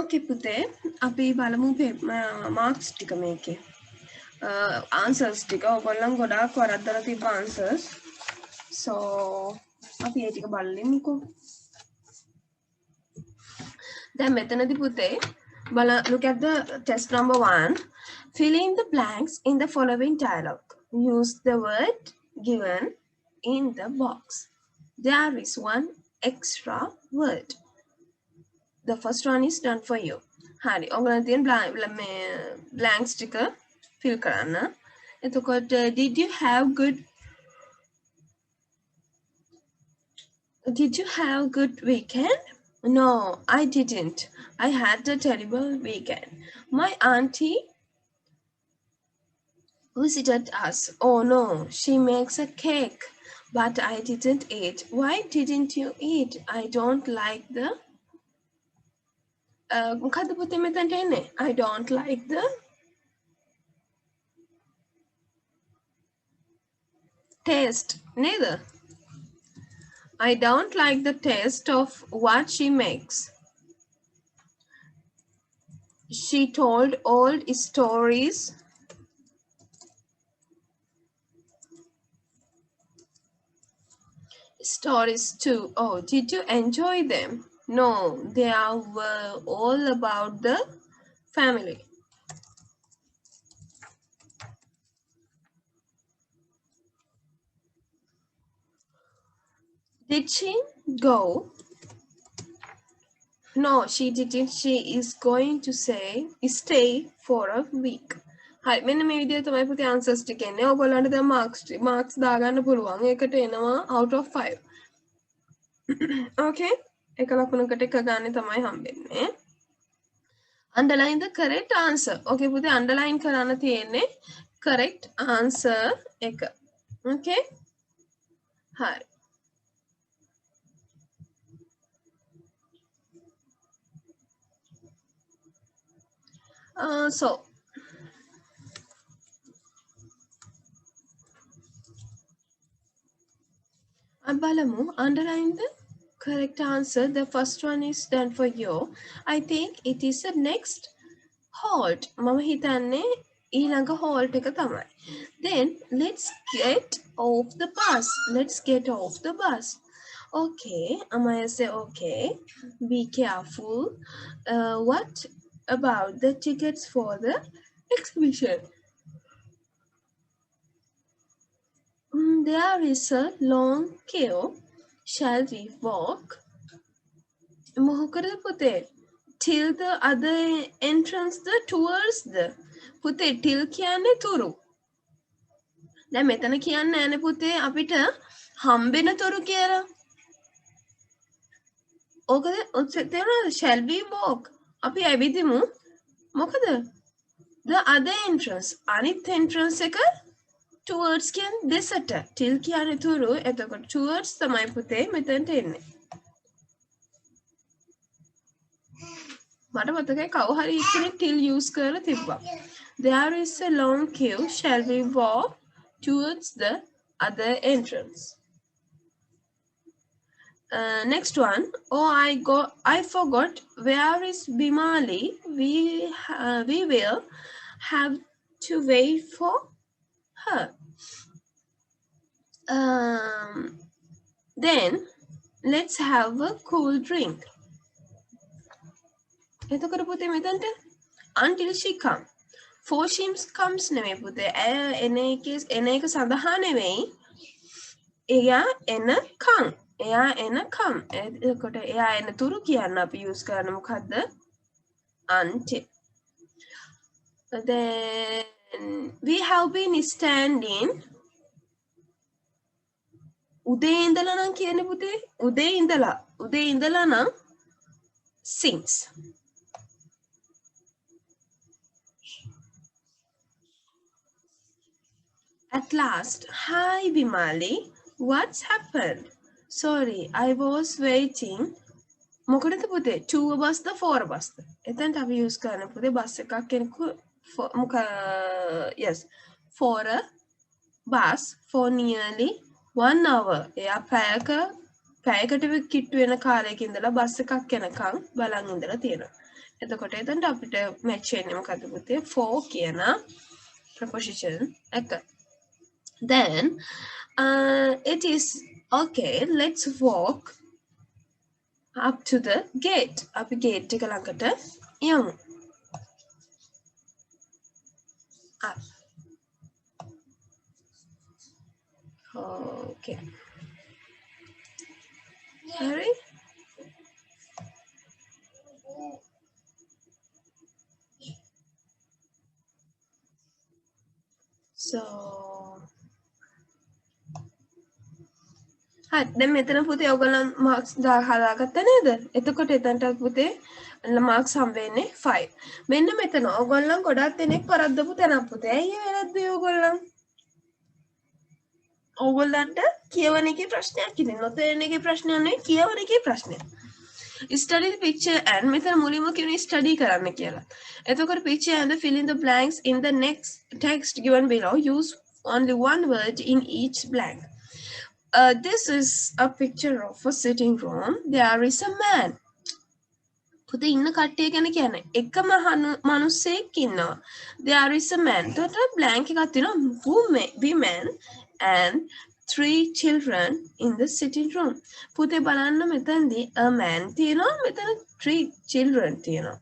Okay, පුතේ අපි බලමු මාක්ස් ටික මේකේ. Answers ටික ඔයගොල්ලන් ගොඩාක් වරද්දලා තිබ්බ answers. So අපි ඒ ටික බලමුකෝ. දැන් මෙතනදී පුතේ look at the test number 1. Fill in the blanks in the following dialogue. Use the word given in the box. There is one extra word. The first one is done for you. හරි ඔයගොල්ලන් තියෙන blanks ටික fill කරන්න. එතකොට did you have good weekend? No, I didn't. I had a terrible weekend. My auntie visited us. Oh no, she makes a cake, but I didn't eat. Why didn't you eat? I don't like the මොකද්ද පුතේ මෙතනට එන්නේ? I don't like the taste. Neither. I don't like the taste of what she makes. She told old stories. Stories too. Oh, did you enjoy them? No, they were all about the family. Did she go? No, she didn't. She is going to stay for a week. හරි මෙන්න මේ විදිහට තමයි පුතේ answers ටික එන්නේ. ඔයගොල්ලන්ට දැන් marks දාගන්න පුළුවන්. ඒකට එනවා out of 5. Okay? එක ලකුණකට එක ගන්න තමයි හම්බෙන්නේ. Underline the correct answer. Okay පුතේ underline කරන්න තියෙන්නේ correct answer එක. Okay? හරි. So Abalamu, underline the correct answer. The first one is done for you. I think it is the next halt. Mama hitanne ඊළඟ halt එක තමයි. Then let's get off the bus. Let's get off the bus. Okay, Amaya say okay. Be careful. What about the tickets for the exhibition? There is a long queue. Shall we walk? මොහොකද පුතේ? Till the other entrance the towards the. පුතේ till කියන්නේ තුරු. දැන් මෙතන කියන්නේ නැනේ පුතේ අපිට හම්බෙන තුරු කියලා. ඕකද තේරුණාද? Shall we walk? අපි ඇවිදිමු. මොකද? The other entrance. අනිත් entrance එක towards කියන්නේ දෙසට. till කියන්නේ තුරු. එතකොට towards තමයි පුතේ මෙතනට එන්නේ. මට මතකයි කවු හරි කෙනෙක් till use කරලා තිබ්බා. There is a long queue. Shall we walk towards the other entrance? Next one. Oh, I forgot. Where is Bimali? We will have to wait for her. Then let's have a cool drink. එතකොට පුතේ මෙතනට until she come. For she comes නෙමෙයි පුතේ. එන එක සඳහා නෙමෙයි. එයා එනකම්. එයා එනකම්. එතකොට එයා එන තුරු කියන්න අපි use කරන මොකද්ද? Until. Then we have been standing. උදේ ඉඳලා නම් කියන්නේ පුතේ. උදේ ඉඳලා නම් since. At last, hi Bimali, what's happened? Sorry, I was waiting. මොකටද පුතේ? 2 බස්ද 4 බස්ද? එතනට අපි use කරන පුතේ බස් එකක් කෙනෙකු yes, for a bus for nearly 1 hour. එයා පැයක පැයකට කිට්ටු වෙන කාලයක ඉඳලා බස් එකක් යනකම් බලන් ඉඳලා තියෙනවා. එතකොට එතනට අපිට මැච් වෙන්නේ මොකද පුතේ? for කියන preposition එක. Then it is okay, let's walk up to the gate. අපි gate එක ළඟට යමු. Up. Okay. Harry? So හරි දැන් මෙතන පුතේ ඔයගොල්ලන් මාක්ස් හදාගත්ත නේද? එතකොට එතනට පුතේ මාක්ස් හම්බ වෙන්නේ 5. මෙන්න මෙතන ඔයගොල්ලන් ගොඩක් දෙනෙක් පරද්දපු තැනක් පුතේ. ඇයි ඒ වැරද්ද ඔයගොල්ලන්? ඕගොල්ලන්ට කියවන එකේ ප්‍රශ්නයක් ඉතින් නොතේරෙන එකේ ප්‍රශ්නයක් නෙවෙයි කියවන එකේ ප්‍රශ්නයක්. Study the picture and මෙතන මුලින්ම කියන්නේ study කරන්න කියලා. එතකොට picture and fill in the blanks in the next text given below. Use only one word in each blank. This is a picture of a sitting room. There is a man. පුතේ ඉන්න කට්ටිය ගැන කියන්නේ එකම මිනිස්සෙක් ඉන්නවා. There is a man. එතකොට blank එකක් තියෙනවා women and 3 children in the sitting room. පුතේ බලන්න මෙතනදී a man තියෙනවා මෙතන 3 children තියෙනවා.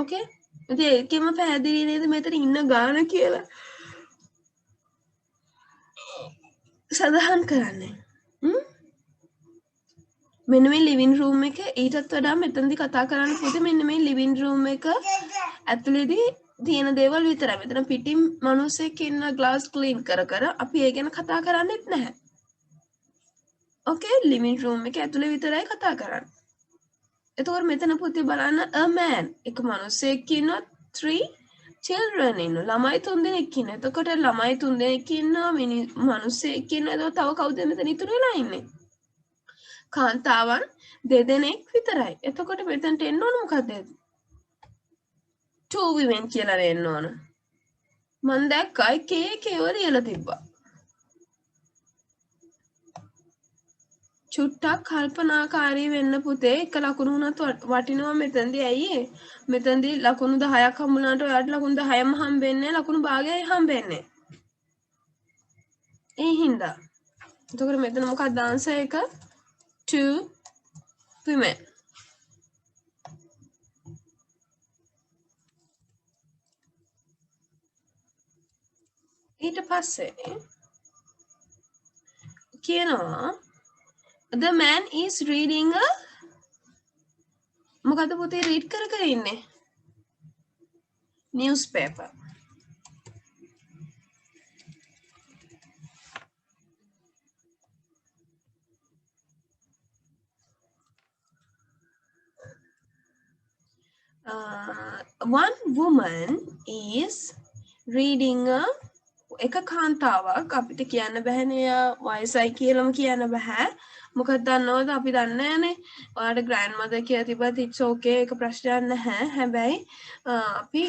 Okay? ඉතින් ඒකෙම පැහැදිලි නේද මෙතන ඉන්න ගාන කියලා සඳහන් කරන්නේ. මෙන්න මේ ලිවිං රූම් එක ඊටත් වඩා මෙතනදී කතා කරන්න පුතේ මෙන්න මේ ලිවිං රූම් එක ඇතුළේදී තියෙන දේවල් විතරයි. මෙතන පිටින් මිනිස්සෙක් ඉන්න ග්ලාස් ක්ලීන් කර කර අපි ඒ ගැන කතා කරන්නේත් නැහැ. ඕකේ ලිවිං රූම් එක ඇතුළේ විතරයි කතා කරන්නේ. එතකොට මෙතන පුතේ බලන්න a man එක මිනිස්සෙක් ඉන්නවා 3 children ඉන්නවා. ළමයි 3 දෙනෙක් ඉන්නවා. එතකොට ළමයි 3 දෙනෙක් ඉන්නවා මිනිස්සෙක් ඉන්නවා. එතකොට තව කවුද මෙතන ඉතුරු වෙලා ඉන්නේ? කාන්තාවන් 2 දෙනෙක් විතරයි. එතකොට මෙතනට එන්න ඕන මොකද්ද? 2 women කියලා එන්න ඕන. මම දැක්කා කේකේව ලියලා තිබ්බා. චුට්ටක් කල්පනාකාරී වෙන්න පුතේ එක ලකුණු වුණත් වටිනවා මෙතනදී. ඇයි මෙතනදී ලකුණු 10ක් හම්බුනාට ඔයාලට ලකුණු 10ම හම්බෙන්නේ ලකුණු භාගයයි හම්බෙන්නේ. ඒ හින්දා. එතකොට මෙතන මොකක්ද ආන්සර් එක? 2 women. ඊට පස්සේ කියනවා the man is reading a මොකද පුතේ රීඩ් කර කර ඉන්නේ newspaper. One woman is reading a එක කාන්තාවක් අපිට කියන්න බැහැනේ වයසයි කියලාම කියන්න බෑ. මොකද දන්නවද අපි දන්නේ නැහනේ. ඔයාලට grandmother කියලා තිබ්බත් it's okay ඒක ප්‍රශ්නයක් නැහැ. හැබැයි අපි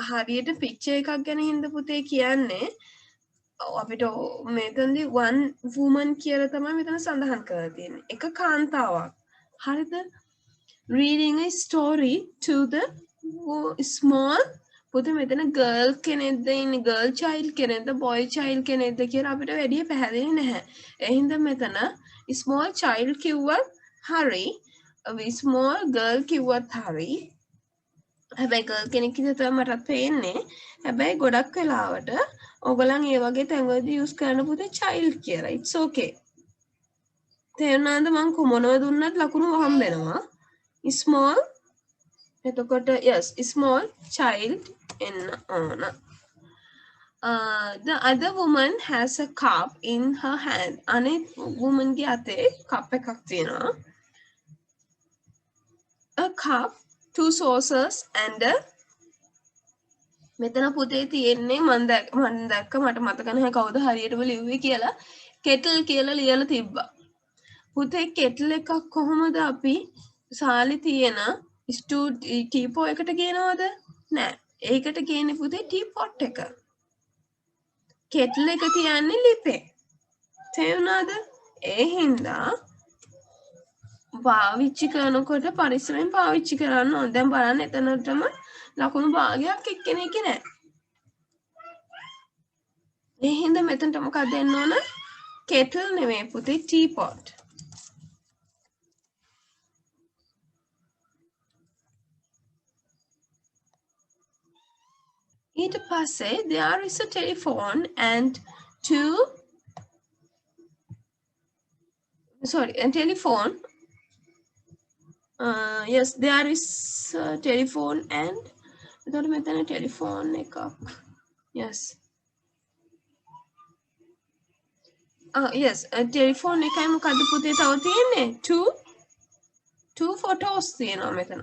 හරියට picture එකක් ගැන හින්දා පුතේ කියන්නේ අපිට මෙතනදී one woman කියලා තමයි මෙතන සඳහන් කරලා තියෙන්නේ. එක කාන්තාවක්. හරිද? Reading a story to the small පුතේ මෙතන girl කෙනෙක්ද ඉන්නේ girl child කෙනෙක්ද boy child කෙනෙක්ද කියලා අපිට වැඩි පැහැදිලි නැහැ. ඒ හින්දා මෙතන small child කිව්වත් හරි small girl කිව්වත් හරි. හැබැයි girl කෙනෙක් විදිහට තමයි මටත් පේන්නේ. හැබැයි ගොඩක් වෙලාවට ඔයගොල්ලන් ඒ වගේ තැන්වලදී use කරන්න පුතේ child කියලා. It's okay. තේරුණාද මම කොමනව දුන්නත් ලකුණු හම්බෙනවා. Small එතකොට yes small child එන්න ඕන. The other woman has a cup in her hand. අනිත් woman ගේ අතේ cup එකක් තියෙනවා. A cup, 2 saucers and a මෙතන පුතේ තියෙන්නේ මම දැක්ක මට මතක නැහැ කවුද හරියටම ලිව්වේ කියලා kettle කියලා ලියලා තිබ්බා. පුතේ kettle එකක් කොහොමද අපි සාලි තියෙන ටීපෝ එකට ගේනවද? නෑ. ඒකට ගේන්නේ පුතේ ටීපොට් එක. කෙටල් එක තියන්නේ ලිපේ. තේරුණාද? ඒ හින්දා පාවිච්චි කරනකොට පරිස්සමෙන් පාවිච්චි කරන්න ඕන. දැන් බලන්න එතනටම ලකුණු භාගයක් එක්කෙනෙක්ගේ නැහැ. ඒ හින්දා මෙතනට මොකක්ද දෙන්න ඕන? kettle නෙමෙයි පුතේ teapot. ඊට පස්සේ there is a telephone and two telephone. Yes, there is a telephone and එතකොට මෙතන telephone එකක්. Yes. Yes, telephone එකයි මොකද්ද පුතේ තව තියෙන්නේ? Two photos තියෙනවා මෙතන.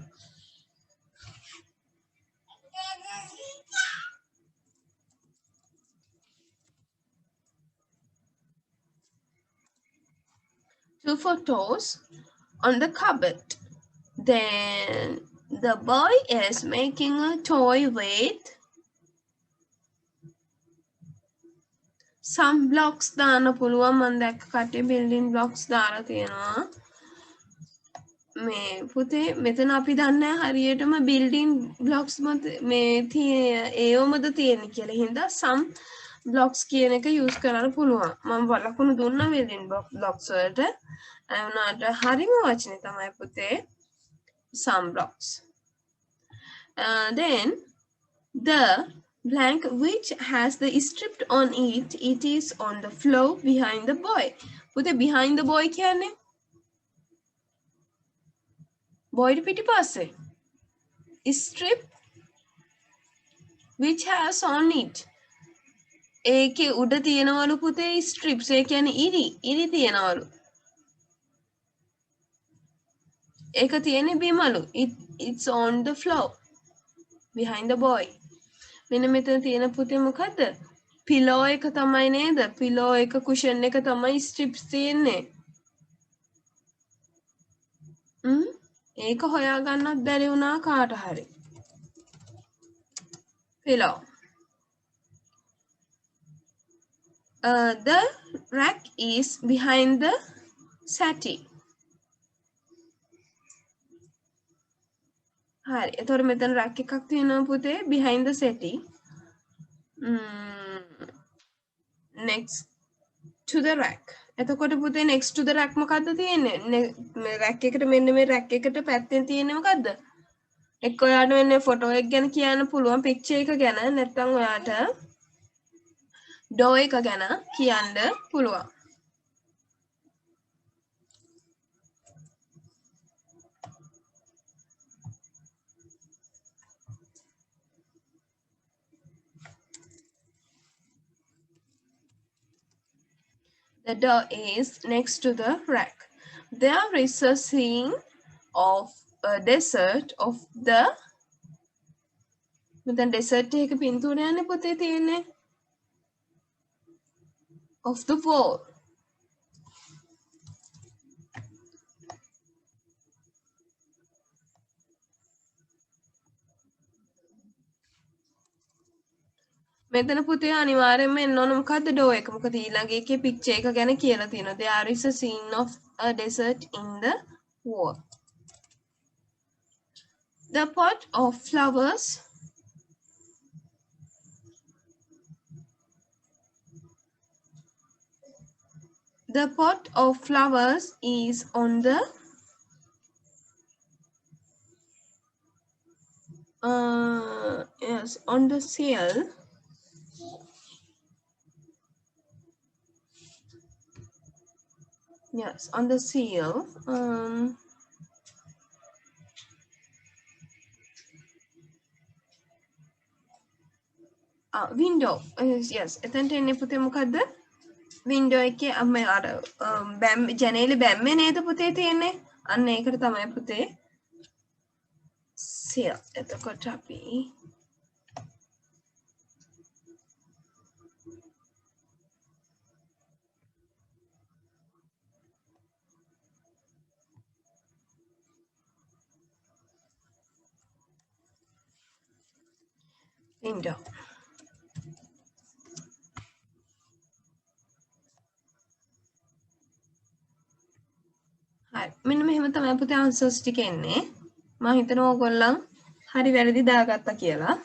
Two photos on the cupboard. Then the boy is making a toy with some blocks දාන්න පුළුවන්. මම දැක්ක කටේ building blocks දාලා තියෙනවා. මේ පුතේ මෙතන අපි දන්නේ හරියටම building blocks මත මේ ඒවමද තියෙන්නේ කියලා. හින්දා some blocks කියන එක use කරන්න පුළුවන්. මම ලකුණු දුන්නා building blocks වලට. ඒ වුණාට හරිම වචනේ තමයි පුතේ some blocks. Then the blank which has the strip on it, it is on the floor behind the boy. පුතේ behind the boy කියන්නේ boy පිටිපස්සේ strip which has on it. ඒකේ උඩ තියෙනවලු පුතේ strips. ඒ කියන්නේ ඉරි තියෙනවලු. ඒක තියෙන්නේ බිමලු. It's on the floor behind the boy. මෙන්න මෙතන තියෙන පුතේ මොකද්ද? pillow එක තමයි නේද? pillow එක cushion එක තමයි strips තියෙන්නේ. ඒක හොයාගන්නත් බැරි වුණා කාට හරි. pillow. The rack is behind the settee. හරි. එතකොට මෙතන rack එකක් තියෙනවා පුතේ behind the settee. Next to the rack. එතකොට පුතේ next to the rack මොකද්ද තියෙන්නේ? rack එකට මෙන්න මේ rack එකට පැත්තෙන් තියෙන්නේ මොකද්ද? එක්ක ඔයාලට මෙන්න ෆොටෝ එක ගැන කියන්න පුළුවන් picture එක ගැන නැත්නම් ඔයාට door එක ගැන කියන්න පුළුවන්. The door is next to the rack. There is a scene of a desert of the මෙතන desert එක පින්තූරයනේ පුතේ තියෙන්නේ. Of the wall. මෙතන පුතේ අනිවාර්යෙන්ම එන්න ඕන මොකද්ද door එක. මොකද ඊළඟ එකේ picture එක ගැන කියලා තියෙනවා. There is a scene of a desert in the wall. The pot of flowers is on the yes, on the sill. Yes, on the sill. Window. Yes, එතනට එන්නේ පුතේ මොකද්ද? window එකේ අර ජනේලේ බැම්මේ නේද පුතේ තියෙන්නේ? අන්න ඒකට තමයි පුතේ sill. එතකොට අපි window. හරි. මෙන්න මෙහෙම තමයි පුතේ answers ටික එන්නේ. මම හිතනවා ඕගොල්ලන් හරි වැරදි දාගත්තා කියලා.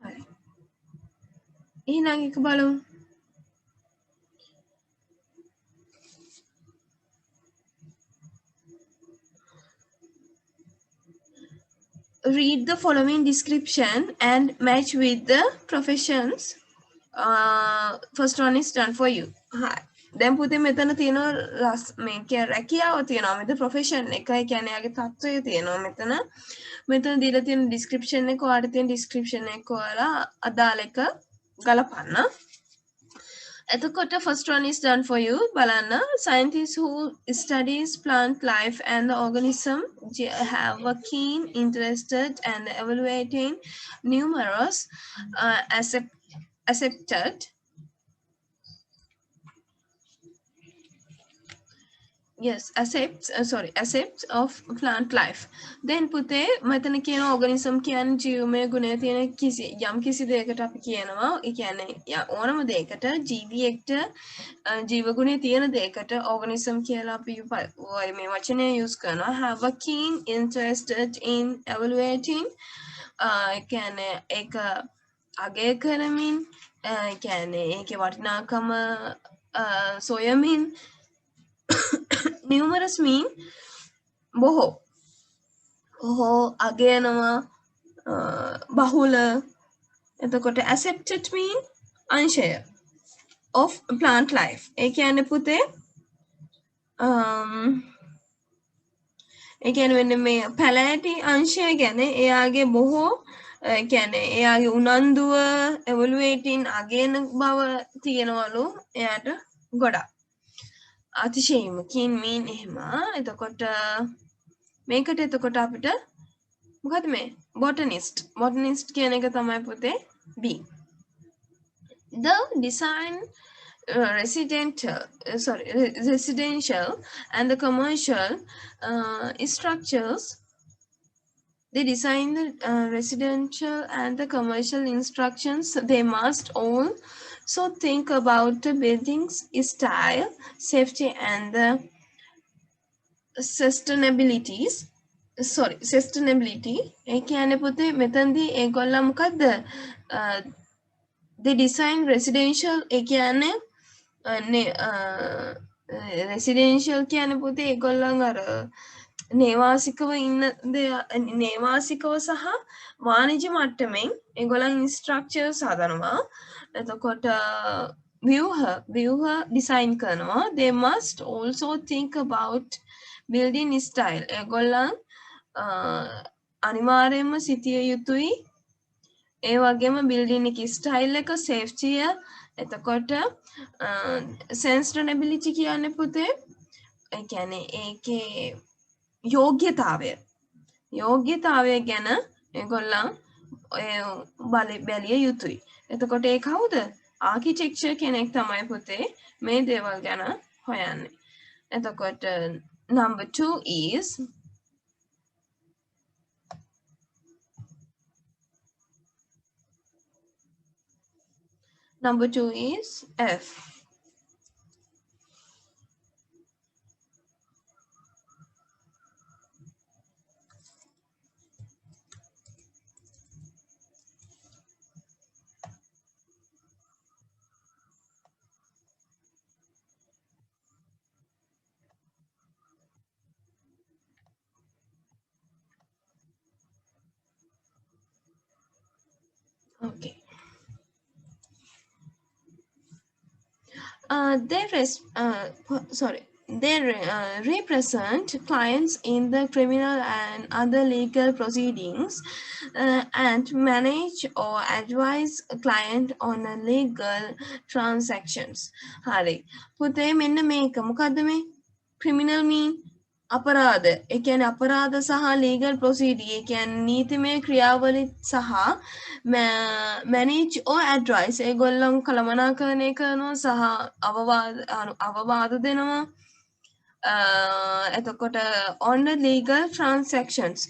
හරි. එහෙනම් එක බලමු. Read the following description and match with the professions. First one is done for you. Hi. දැන් පුතේ මෙතන තියෙනවා මේ රැකියාව තියෙනවා මෙතන ප්‍රොෆෙෂන් එකයි කියන්නේ යාගේ තත්ත්වය තියෙනවා මෙතන දීලා තියෙන description එක ඔයාලට තියෙන description එක ඔයාලා අදාළ එක ගලපන්න. එතකොට first one is done for you. බලන්න. Scientists who studies plant life and the organism have a keen interested and evaluating numerous accepted aspects of plant life. Then පුතේ මෙතන කියන organism කියන්නේ ජීවමය ගුණය තියෙන යම් කිසි දෙයකට අපි කියනවා. ඒ කියන්නේ ඕනම දෙයකට ජීවියෙක්ට ජීව ගුණය තියෙන දෙයකට organism කියලා අපි මේ වචනය use කරනවා. Have a keen interested in evaluating ඒ කියන්නේ ඒක අගය කරමින් ඒ කියන්නේ ඒකේ වටිනාකම සොයමින් numerous mean බොහෝ අගයනවා බහුල එතකොට accepted mean අංශය of plant life ඒ කියන්නේ පුතේ ඒ කියන්නේ වෙන්නේ මේ පැලෑටි අංශය ගැන එයාගේ බොහෝ කියන්නේ එයාගේ උනන්දුව evaluating අගයන බව තියෙනවලු එයාට ගොඩක් අතිශයින්ම keen mean එහෙම එතකොට මේකට එතකොට අපිට මොකද මේ botanist කියන එක තමයි පුතේ B. The design residential and the commercial structures. They design the residential and the commercial instructions. They must also think about the building's style, safety, and the sustainability. ඒ කියන්නේ පුතේ මෙතනදී ඒගොල්ලෝ මොකද්ද they design residential ඒ කියන්නේ residential කියන්නේ පුතේ ඒගොල්ලන් අර නේවාසිකව ඉන්න නේවාසිකව සහ වාණිජ්‍ය මට්ටමින් ඒගොල්ලන් ස්ට්‍රක්චර්ස් හදනවා. එතකොට ව්‍යුහ ඩිසයින් කරනවා. They must also think about building style. ඒගොල්ලන් අනිවාර්යයෙන්ම සිටිය යුතුයි ඒ වගේම building එකේ style එක safety එතකොට sustainability කියන්නේ පුතේ ඒ කියන්නේ ඒකේ යෝග්‍යතාවය ගැන ඒගොල්ලන් බැලිය යුතුයි. එතකොට ඒ කවුද? ආකිටෙක්චර් කෙනෙක් තමයි පුතේ මේ දේවල් ගැන හොයන්නේ. එතකොට number 2 is F. Okay. They represent clients in the criminal and other legal proceedings and manage or advise a client on a legal transactions. Hari. පුතේ මෙන්න මේක මොකද්ද මේ criminal mean අපරාධ. ඒ කියන්නේ අපරාධ සහ legal proceeding. ඒ කියන්නේ නීතිමය ක්‍රියාවලි සහ manage or advise. ඒගොල්ලන් කළමනාකරණය කරනවා සහ අවවාද දෙනවා. එතකොට on the legal transactions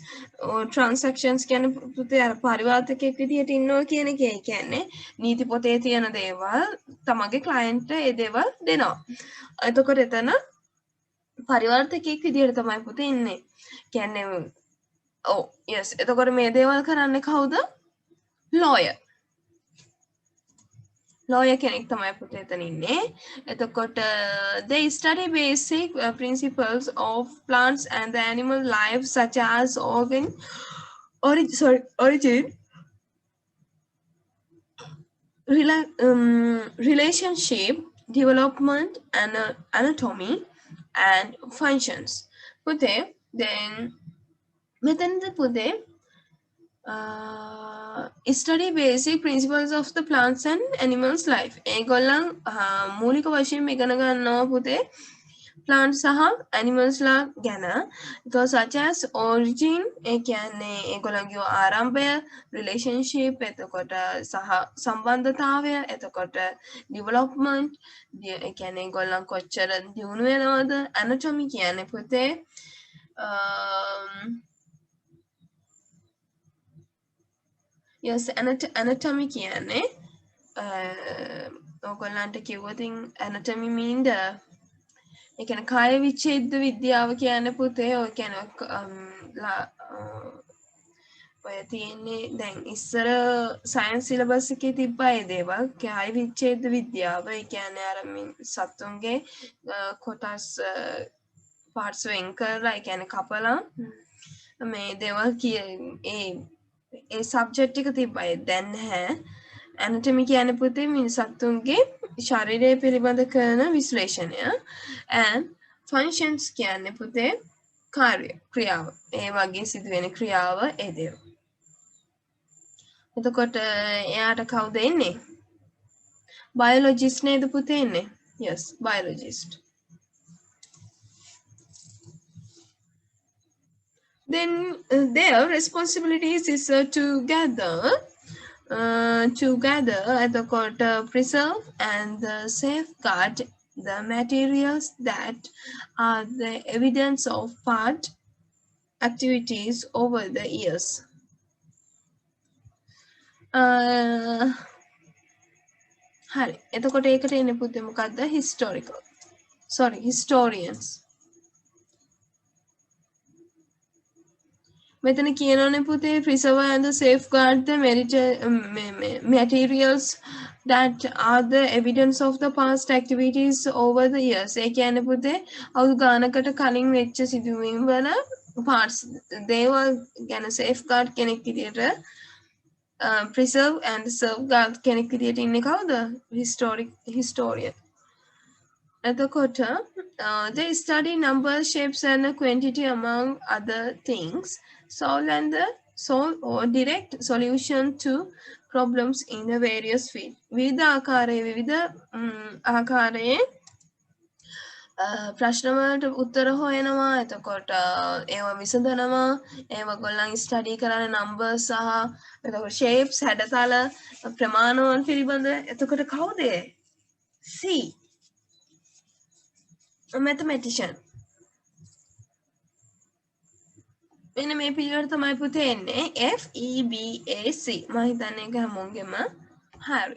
කියන පුතේ අර පරිවර්තකයෙක් විදිහට ඉන්නවා කියන එක ඒ කියන්නේ නීති පොතේ තියෙන දේවල් තමගේ ක්ලයන්ට් ඒ දේවල් දෙනවා. එතකොට එතන පරිවර්තකයෙක් විදිහට තමයි පුතේ ඉන්නේ. කියන්නේ ඔව් yes එතකොට මේ දේවල් කරන්නේ කවුද? lawyer. lawyer කෙනෙක් තමයි පුතේ එතන ඉන්නේ. එතකොට they study basic principles of plants and the animal life such as origin relationship development and anatomy and functions පුතේ then මෙතනද පුතේ study basic principles of the plants and animals life ඒගොල්ලන් මූලික වශයෙන් ඉගෙන ගන්නවා පුතේ plants සහ animals ලා ගැන so such as origin ඒ කියන්නේ ඒගොල්ලන්ගේ ආරම්භය relationship එතකොට සහ සම්බන්ධතාවය එතකොට development ඒ කියන්නේ ඒගොල්ලන් කොච්චර දියුණු වෙනවද anatomy කියන්නේ පුතේ yes anatomy කියන්නේ ඕගොල්ලන්ට කිව්වොතින් anatomy mean the ඒ කියන්නේ කාය විච්ඡේද විද්‍යාව කියන්නේ පුතේ ඔය කියන්නේ ඔය තියෙන්නේ දැන් ඉස්සර සයන්ස් සිලබස් එකේ තිබ්බා ඒ දේවල් කාය විච්ඡේද විද්‍යාව ඒ කියන්නේ අර සතුන්ගේ කොටස් පාර්ට්ස් වෙන් කරලා ඒ කියන්නේ කපලා මේ දේවල් ඒ සබ්ජෙක්ට් එක තිබ්බා දැන් නැහැ anatomy කියන්නේ පුතේ මිනිසත්තුන්ගේ ශරීරය පිළිබඳ කරන විශ්ලේෂණය and functions කියන්නේ පුතේ කාර්ය ක්‍රියාව ඒ වගේ සිදුවෙන ක්‍රියාව ඒ දේව එතකොට එයාට කවුද ඉන්නේ biologist නේද පුතේ ඉන්නේ yes biologist then their responsibilities is to gather එතකොට preserve and safeguard the materials that are the evidence of part activities over the years. හරි එතකොට ඒකට එන්නේ පුතේ මොකද්ද historians මෙතන කියනෝනේ පුතේ preserve and safeguard the materials that are the evidence of the past activities over the years ඒ කියන්නේ පුතේ අවුරුදු ගානකට කලින් වෙච්ච සිදුවීම් වල parts දේවල් ගැන safeguard කෙනෙක් විදියට preserve and safeguard කෙනෙක් විදියට ඉන්නේ කවුද historian එතකොට they study number shapes and quantity among other things solve or direct solution to problems in the various fields විවිධ ආකාරයේ ප්‍රශ්න වලට උත්තර හොයනවා එතකොට ඒව විසඳනවා ඒව ගොල්ලන් ස්ටඩි කරන නම්බර්ස් සහ එතකොට shapes හැඩතල ප්‍රමාණවන් පිළිබඳ එතකොට කවුද C a mathematician මෙන්න මේ පිළිවෙල තමයි පුතේ එන්නේ FEBAC මම හිතන්නේ ඒක හැමෝගෙම හරි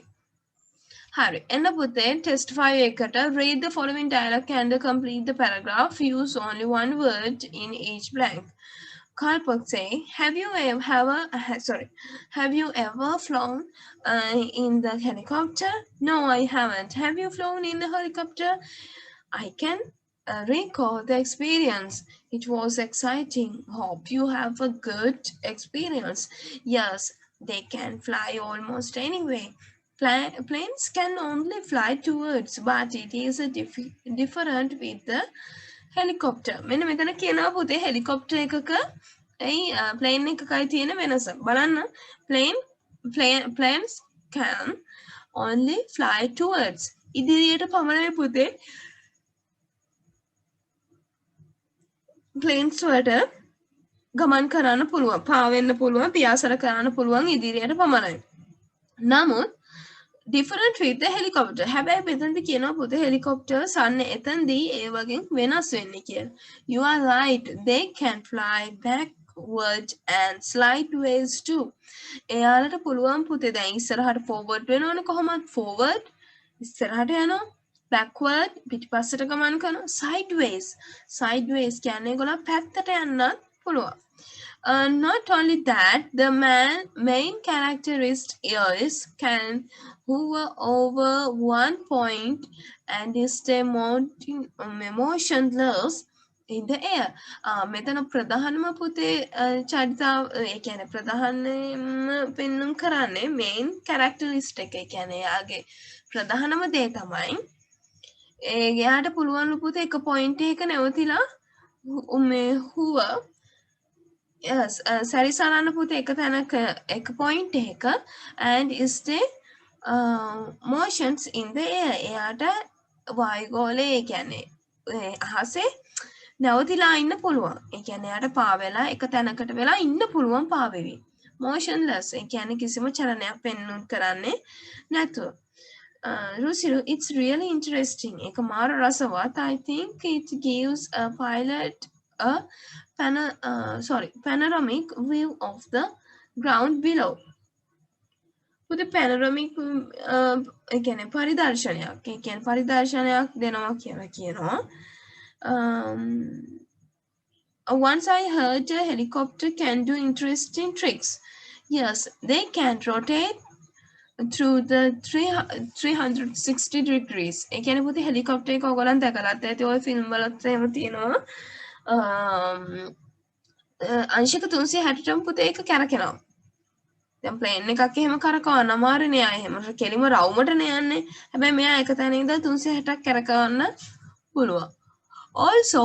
හරි එන්න පුතේ test 5 එකට read the following dialogue and complete the paragraph use only one word in each blank Karpak say have you ever flown in the helicopter no I haven't have you flown in the helicopter I can recall the experience. It was exciting. Hope you have a good experience. Yes, they can fly almost anywhere. Planes can only fly towards, but it is a different with the helicopter. මෙන්න මෙතන කියනවා පුතේ helicopter එකක ඒ plane එකකයි තියෙන වෙනස. බලන්න planes can only fly towards. ඉදිරියට පමණයි පුතේ planes වලට ගමන් කරන්න පුළුවන් පාවෙන්න පුළුවන් පියාසර කරන්න පුළුවන් ඉදිරියට පමණයි. නමුත් different with the helicopter. හැබැයි මෙතනදී කියනවා පුතේ helicopters අන්න එතනදී ඒ වගේ වෙනස් වෙන්නේ කියලා. You are right. They can fly backward and sideways too. එයාලට පුළුවන් පුතේ දැන් ඉස්සරහට forward වෙනවනේ කොහොමද forward ඉස්සරහට යනවා backward පිටිපස්සට ගමන් කරනවා sideways කියන්නේ ඒගොල්ලෝ පැත්තට යන්නත් පුළුවන්. Not only that, the main characteristic is can hover over one point and stay motionless in the air. මෙතන ප්‍රධානම පුතේ චරිතාව ඒ කියන්නේ ප්‍රධානම පෙන්눔 කරන්නේ main characteristic එක කියන්නේ යාගේ ප්‍රධානම දේ තමයි එයාට පුළුවන් පුතේ එක point එකක නැවතිලා මේ hoover yes සැරිසරන්න පුතේ එක තැනක එක point එකක and stay motions in the air එයාට වායුගෝලයේ ඒ කියන්නේ අහසේ නැවතිලා ඉන්න පුළුවන්. ඒ කියන්නේ එයාට පා වෙලා එක තැනකට වෙලා ඉන්න පුළුවන් පා වෙවි. motionless ඒ කියන්නේ කිසිම චලනයක් පෙන්වන්න කරන්නේ නැතුව. Rusiru, it's really interesting. ඒක මාර රසවත්. I think it gives a pilot a panoramic view of the ground below. පුතේ panoramic ඒ කියන්නේ පරිදර්ශනයක්. ඒ කියන්නේ පරිදර්ශනයක් දෙනවා කියලා කියනවා. Once I heard a helicopter can do interesting tricks. Yes, they can rotate through the 360 degrees. ඒ කියන්නේ පුතේ helicopter එක ඔයගොල්ලන් දැකලාත් ඇති ඔය ෆිල්ම් වලත් එහෙම තියෙනවා. අංශක 360ටම පුතේ ඒක කැරකෙනවා. දැන් ප්ලේන් එකක් එහෙම කරකවන්න අමාරුනේ ආ එහෙම කෙලිම රවුමටනේ යන්නේ. හැබැයි මෙයා එක තැන ඉඳලා 360ක් කරකවන්න පුළුවන්. Also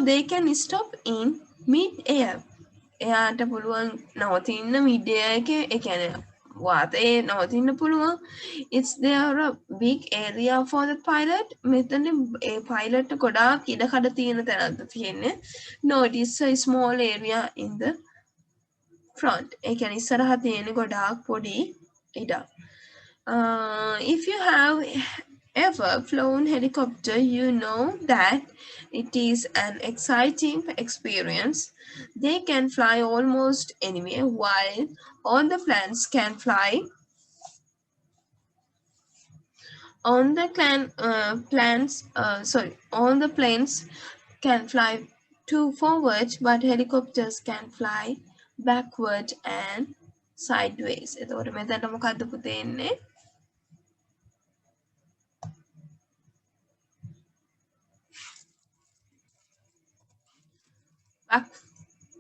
they can stop in mid air. එයාට පුළුවන් නවතින්න mid air එකේ ඒ කියන්නේ වාතයේ නවතින්න පුළුවන්. It's there a big area for the pilot. මෙතන ඒ pilot ගොඩාක් ඉඩ කඩ තියෙන තැනක්ද තියෙන්නේ. No, it is a small area in the front. ඒ කියන්නේ ඉස්සරහ තියෙන ගොඩාක් පොඩි ඉඩක්. If you have ever flown helicopter, you know that it is an exciting experience. They can fly almost anywhere, while all the planes can fly. All the planes can fly to forward, but helicopters can fly backward and sideways. එතකොට මෙතනට මොකද්ද පුතේ එන්නේ?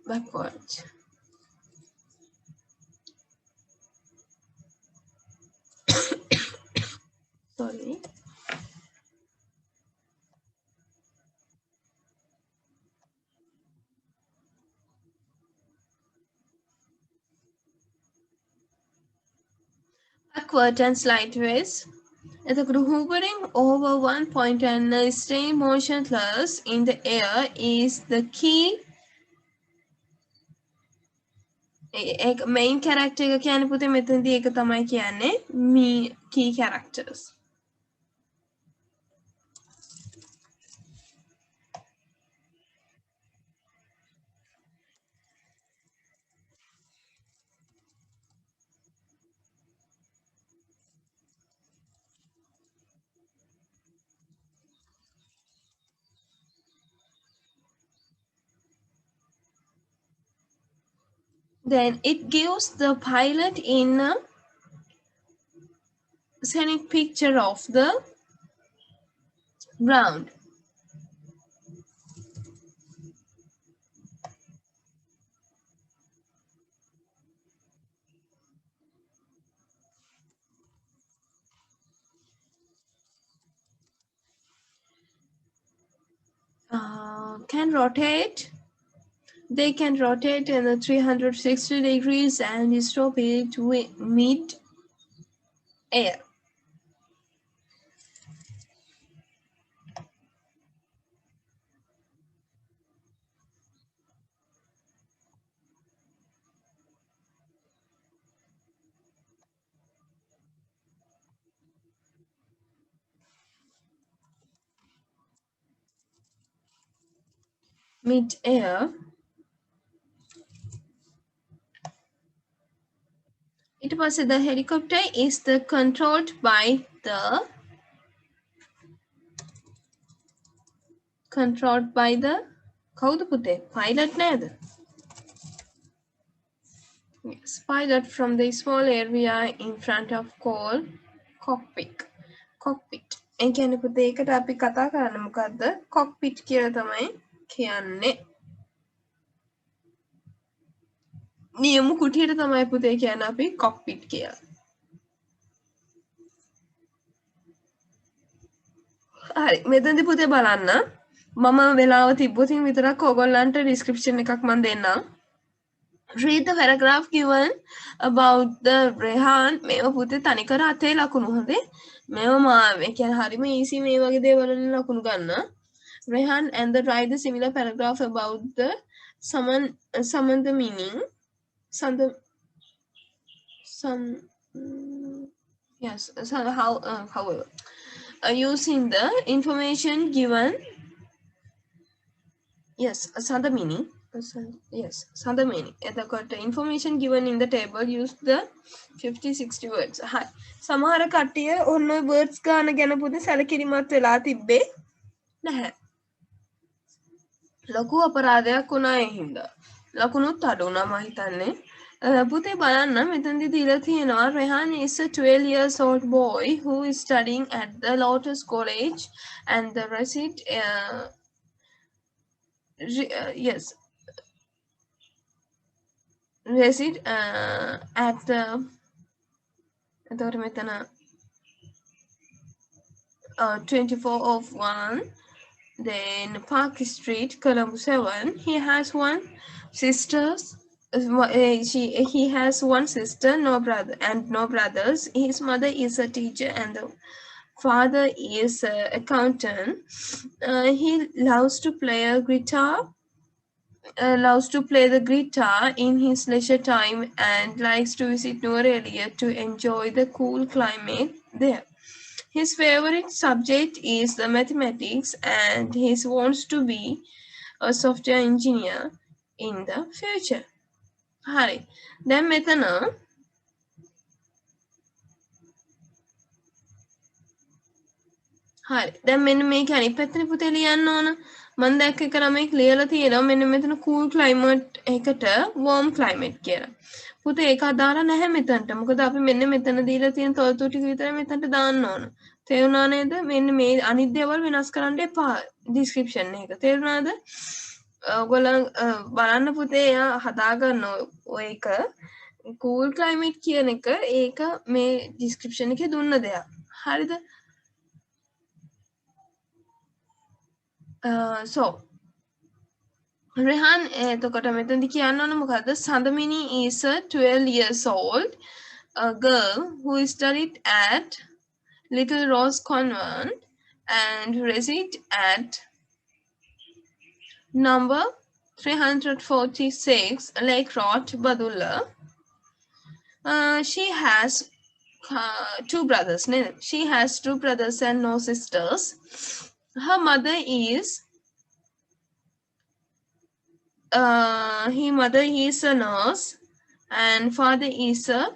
Backwards. Sorry. Backward and sideways. එතකොට hovering over one point and staying motionless in the air is the key. Main character එක කියන්නේ පුතේ මෙතනදී ඒක තමයි කියන්නේ key characters. Then it gives the pilot in a scenic picture of the ground. Can rotate. They can rotate in the 360 degrees and stop it mid air. mid-air. ඊට පස්සේ the helicopter is the controlled by the කවුද පුතේ? Pilot නේද? Yes, pilot from the small area in front of called cockpit. Cockpit. ඒ කියන්නේ පුතේ ඒකට අපි කතා කරන්නේ මොකද්ද? cockpit කියලා තමයි කියන්නේ. නියම කුටියට තමයි පුතේ කියන්නේ අපි cockpit කියලා. හරි මෙතනදී පුතේ බලන්න මම වෙලාව තිබ්බොතින් විතරක් ඕගොල්ලන්ට description එකක් මම දෙන්නම්. Read the paragraph given about the Rehan. මේව පුතේ තනිකර අතේ ලකුණු හොඳේ. මේව ඒ කියන්නේ හරිම easy මේ වගේ දේවල් වලින් ලකුණු ගන්න. Rehan and the write the similar paragraph about the summon the meaning. Yes, so however using the information given. Yes, the meaning. Yes, the meaning. The information given in the table use the 50-60 words. Hi. සමහර කට්ටිය ඔන්න words ගාන ගැන පුතේ සැලකිලිමත් වෙලා තිබ්බේ නැහැ. ලොකු අපරාධයක් වුණා ඒ හින්දා. ලකුණුත් අඩු වුණා මම හිතන්නේ. පුතේ බලන්න මෙතනදී දීලා තියෙනවා Rehan is a 12 years old boy who is studying at the Lotus College and the reside at the එතකොට මෙතන 24 of 1 then Park Street Colombo 7. He has one sisters. He has one sister, no brothers. His mother is a teacher and the father is an accountant. He loves to play the guitar in his leisure time and likes to visit Nuwara to enjoy the cool climate there. His favorite subject is the mathematics and he wants to be a software engineer in the future. හරි. දැන් මෙතන හරි. දැන් මෙන්න මේක අනිත් පැත්තේ පුතේ ලියන්න ඕන. මම දැක්ක එක ළමෙක් ලියලා තියෙනවා මෙන්න මෙතන cool climate එකට warm climate කියලා. පුතේ ඒක අදාළ නැහැ මෙතනට. මොකද අපි මෙන්න මෙතන දීලා තියෙන තොරතුරු ටික විතරයි මෙතනට දාන්න ඕන. තේරුණා නේද? මෙන්න මේ අනිත් දේවල් වෙනස් කරන්න එපා description එක. තේරුණාද? ඔයගොල්ලන් බලන්න පුතේ එයා හදාගන්න ඔය එක cool climate කියන එක ඒක මේ description එකේ දුන්න දෙයක්. හරිද? So Rehan එතකොට මෙතනදි කියන්න ඕන මොකද්ද? Sandamini is a 12 years old girl who studied at Little Rose Convent and reside at number 346 Lake Road, Badulla. She has 2 brothers. She has 2 brothers and no sisters. Her mother is a nurse and father is a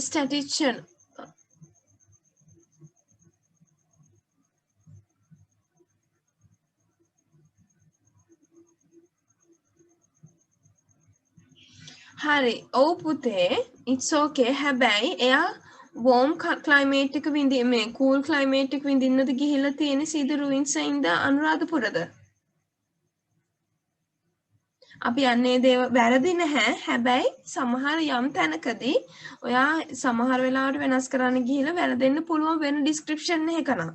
statistician. හරි. ඔව් පුතේ it's okay. හැබැයි එයා warm climate එක මේ cool climate එක විඳින්නද ගිහිල්ලා තියෙන්නේ සීද ruins ඉඳ අනුරාධපුරද? අපි යන්නේ දේව වැරදි නැහැ. හැබැයි සමහර යම් තැනකදී ඔයා සමහර වෙලාවට වෙනස් කරන්න ගිහිල්ලා වැරදෙන්න පුළුවන් වෙන description එකක නම්.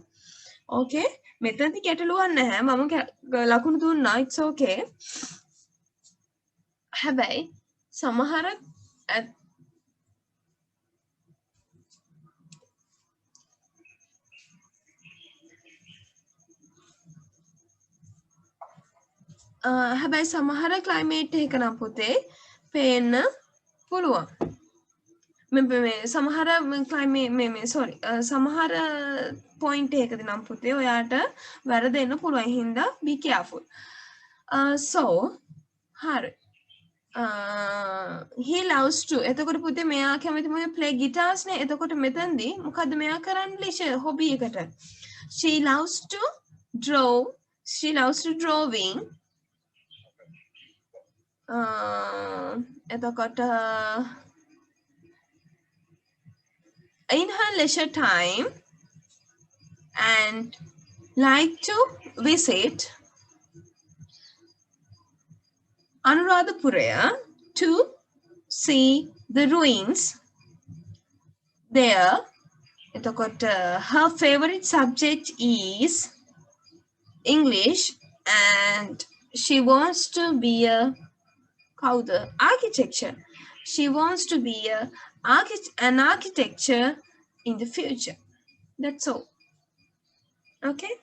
okay? මෙතනදි ගැටලුවක් නැහැ. මම ලකුණු දුන්නා. it's okay. හැබැයි සමහර හැබැයි සමහර ක්ලයිමේට් එක නම් පුතේ පේන්න පුළුවන්. සමහර sorry සමහර point එකකදී නම් පුතේ ඔයාට වැරදෙන්න පුළුවන් හින්දා be careful. So හරි. He loves to එතකොට පුතේ මෙයා කැමති මොකද play guitars නේ. එතකොට මෙතනදී මොකද්ද මෙයා කරන්නේ hobby එකට? She loves to draw. She loves to drawing. එතකොට in her leisure time and like to visit Anuradhapura to see the ruins there. Her favorite subject is English and she wants to be a architecture. She wants to be an architecture in the future. That's all. Okay.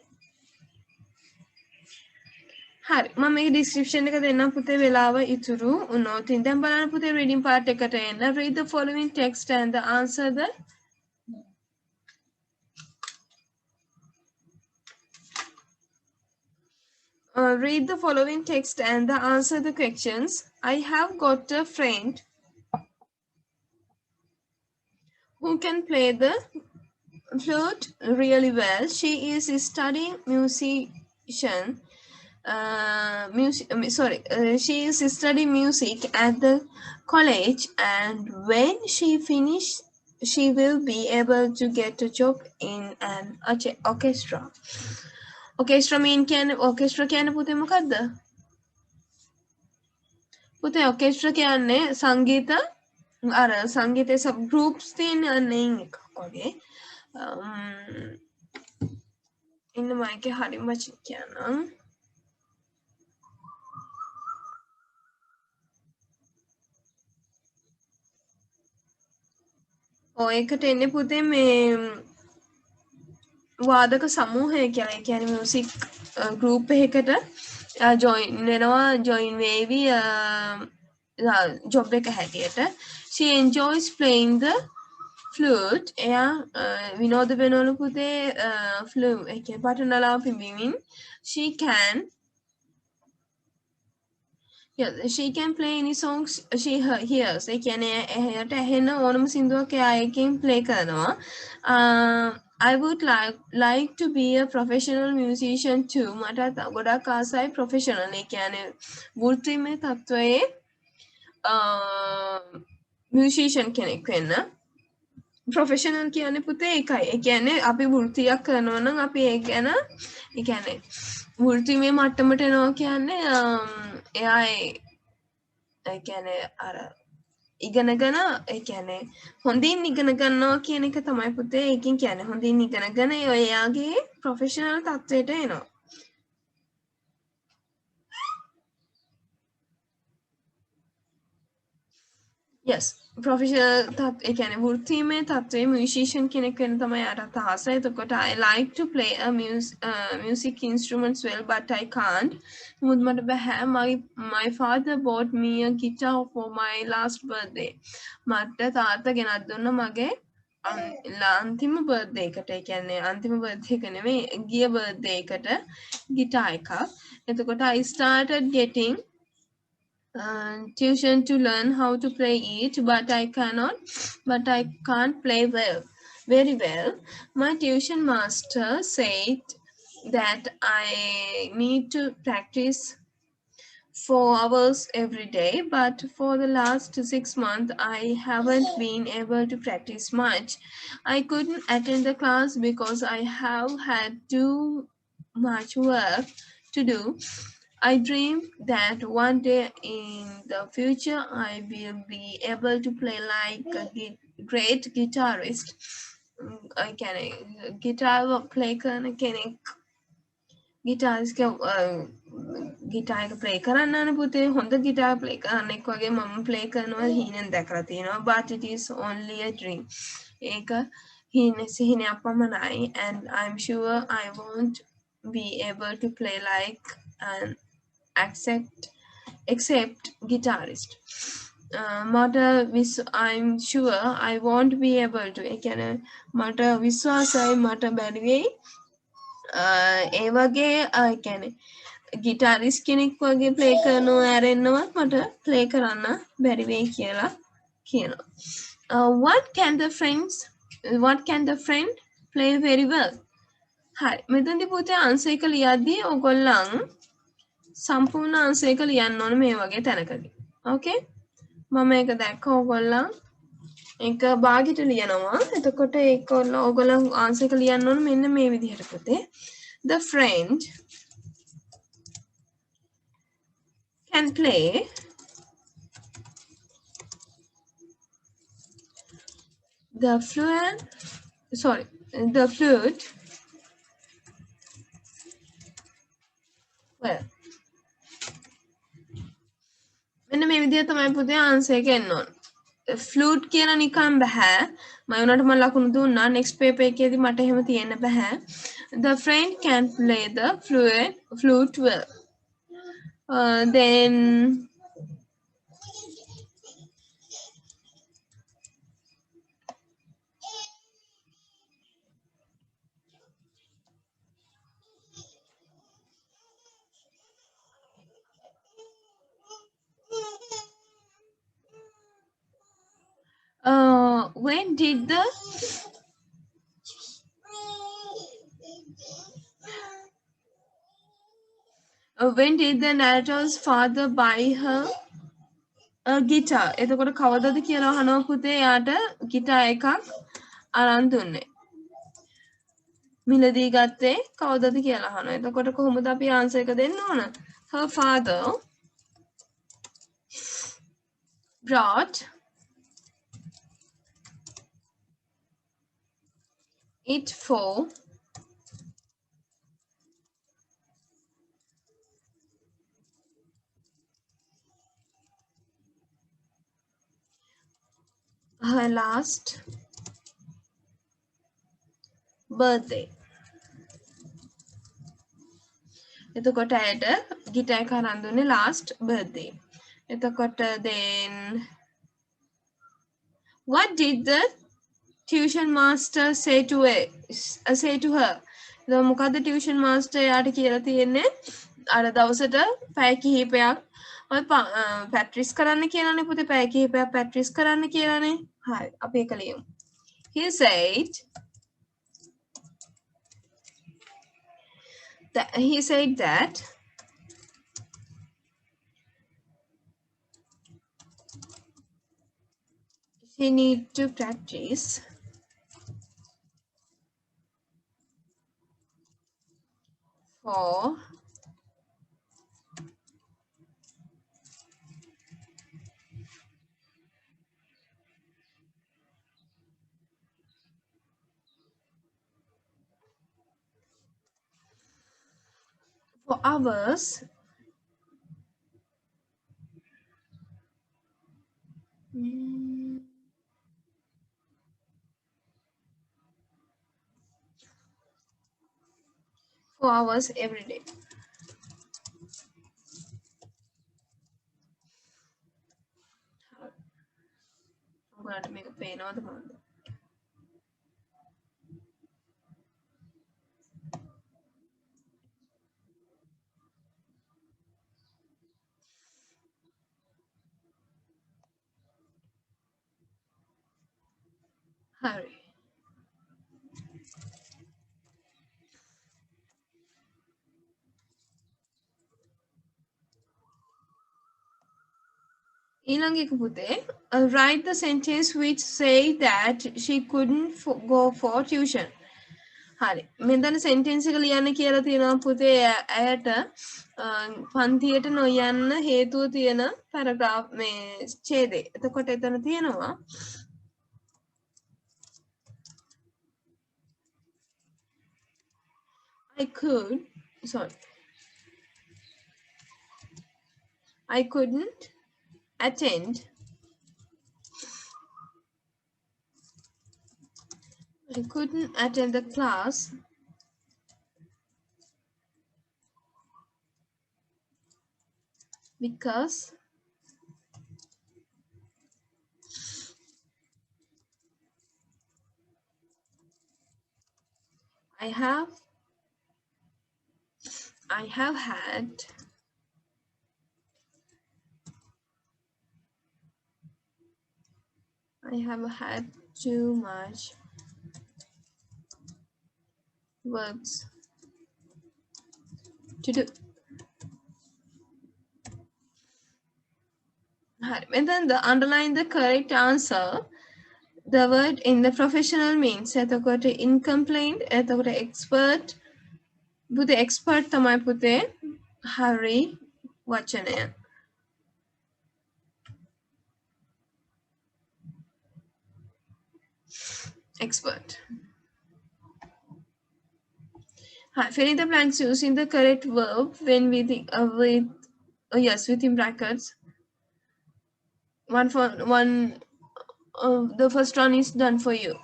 හරි මම මේක description එක දෙන්නම් පුතේ වෙලාව ඉතුරු වුණොත් දැන් බලන්න පුතේ reading part එකට එන්න. Read the following text and answer the read the following text and answer the questions. I have got a friend who can play the flute really well. She is studying she is studying music at the college, and when she finishes she will be able to get a job in an orchestra. Orchestra mean orchestra කියන්නේ පුතේ මොකද්ද? පුතේ orchestra කියන්නේ සංගීත අර සංගීතයේ sub groups තියෙන name එකක් වගේ. ඉන්න මයිකේ හරිම වචන කියනවා. ඒකට එන්නේ පුතේ මේ වාදක සමූහය කියලා. ඒ කියන්නේ මියුසික් ගෲප් එකකට ජොයින් වෙනවා ජොයින් වේවි ජොබ් එක හැටියට. She enjoys playing the flute. එයා විනෝද වෙනවලු පුතේ flute ඒ කියන්නේ පටනලා පිඹිමින්. She can play any songs she hears. ඒ කියන්නේ එයාට ඇහෙන ඕනම සින්දුවක් එයා එකෙන් play කරනවා. I would like to be a professional musician too. මට ගොඩක් ආසයි professional. ඒ කියන්නේ වෘත්තීමය තත්වයේ musician කෙනෙක් වෙන්න. Professional කියන්නේ පුතේ ඒකයි. ඒ කියන්නේ අපි වෘත්තියක් කරනවා නම් අපි ඒ ගැන ඒ කියන්නේ වෘත්තිමය මට්ටමට එනවා කියන්නේ එයා ඒ කියන්නේ අර ඉගෙනගෙන ඒ කියන්නේ හොඳින් ඉගෙන ගන්නවා කියන එක තමයි පුතේ ඒකෙන් කියන්නේ. හොඳින් ඉගෙනගෙන එයාගේ ප්‍රොෆෙෂනල් තත්ත්වයට එනවා. Yes, professional ඒ කියන්නේ වෘත්තීමය තත්ත්වයේ musician කෙනෙක් වෙන්න තමයි අරත් ආසයි. එතකොට I like to play a music instruments well but I can't. මොකද මට බෑ. My father bought me a guitar for my last birthday. මට තාත්තා ගෙනත් දුන්න මගේ අන්තිම බර්ත්ඩේ එකට. ඒ කියන්නේ අන්තිම බර්ත්ඩේ එක නෙමෙයි ගිය බර්ත්ඩේ එකට ගිටාර් එකක්. එතකොට I started getting tuition to learn how to play it, but I can't play very well. My tuition master said that I need to practice 4 hours every day, but for the last 6 months I haven't been able to practice much. I couldn't attend the class because I have had too much work to do. I dream that one day in the future I will be able to play like a great guitarist. I can guitar play කරන කෙනෙක් guitarist guitar එක play කරන්න ඕනේ පුතේ. හොඳ guitar play කරන්නෙක් වගේ මම play කරනවා හීනෙන් දැකලා තියෙනවා. But it is only a dream. ඒක සිහිනයක් පමණයි, and I'm sure I won't be able to play like an except guitarist. I'm sure I won't be able to. ඒ කියන්නේ මට විශ්වාසයි මට බැරි වෙයි. ඒ වගේ කියන්නේ ගිටාරිස් කෙනෙක් වගේ ප්ලේ කරනවා ඇරෙන්නවත් මට ප්ලේ කරන්න බැරි වෙයි කියලා කියනවා. What can the friend play very well? හරි. මෙතනදී පුතේ ආන්සර් එක ලියද්දී ඔයගොල්ලන් සම්පූර්ණ ආන්සර් එක ලියන්න ඕන මේ වගේ තැනකදී. ඕකේ? මම ඒක දැක්ක ඔයගොල්ලන් ඒක භාගයට ලියනවා. එතකොට ඔයගොල්ලන් ආන්සර් එක ලියන්න ඕන මෙන්න මේ විදිහට පුතේ. The friend can play the flute well. මෙන්න මේ විදිහ තමයි පුතේ ආන්සර් එක එන්න ඕන. ෆ්ලූට් කියලා නිකන් බෑ. මම උනට මම ලකුණු දුන්නා. next paper එකේදී මට එහෙම තියෙන්න බෑ. The friend can play the flute well. Then when did the narrator's father buy her a guitar? එතකොට කවදද කියලා අහනවා පුතේ යාට ගිටාර් එකක් අරන් දුන්නේ. මිලදී ගත්තේ කවදද කියලා අහනවා. එතකොට කොහොමද අපි ආන්සර් එක දෙන්න ඕන? Her father brought it for her last birthday. එතකොට ඇයට ගිටාර් එක අරන් දුන්නේ last birthday. එතකොට then what did the tuition master say to her? මොකද්ද tuition master යාට කියලා තියෙන්නේ? අර දවසට පැය කිහිපයක් ඔය පැට්‍රිස් කරන්න කියලානේ පුතේ පැය කිහිපයක් පැට්‍රිස් කරන්න කියලානේ. හරි අපි ඒක ලියමු. He said that she need to practice for hours every day. ඔයාලට මේක පේනවද බලන්න. හරි. ඊළඟ එක පුතේ write the sentence which say that she couldn't go for tuition. හරි. මෙතන sentence එක ලියන්න කියලා තියෙනවා පුතේ ඇයට පන්තියට නොයන්න හේතුව තියෙන paragraph මේ ඡේදය. එතකොට එතන තියෙනවා I couldn't attend the class because I have had too much works to do. And then the underline the correct answer. The word in the professional means එතකොට incomplete එතකොට expert පුතේ expert තමයි පුතේ හරි වචනය. Expert. Hi, fill in the blanks using the correct verb when within brackets. The first one is done for you.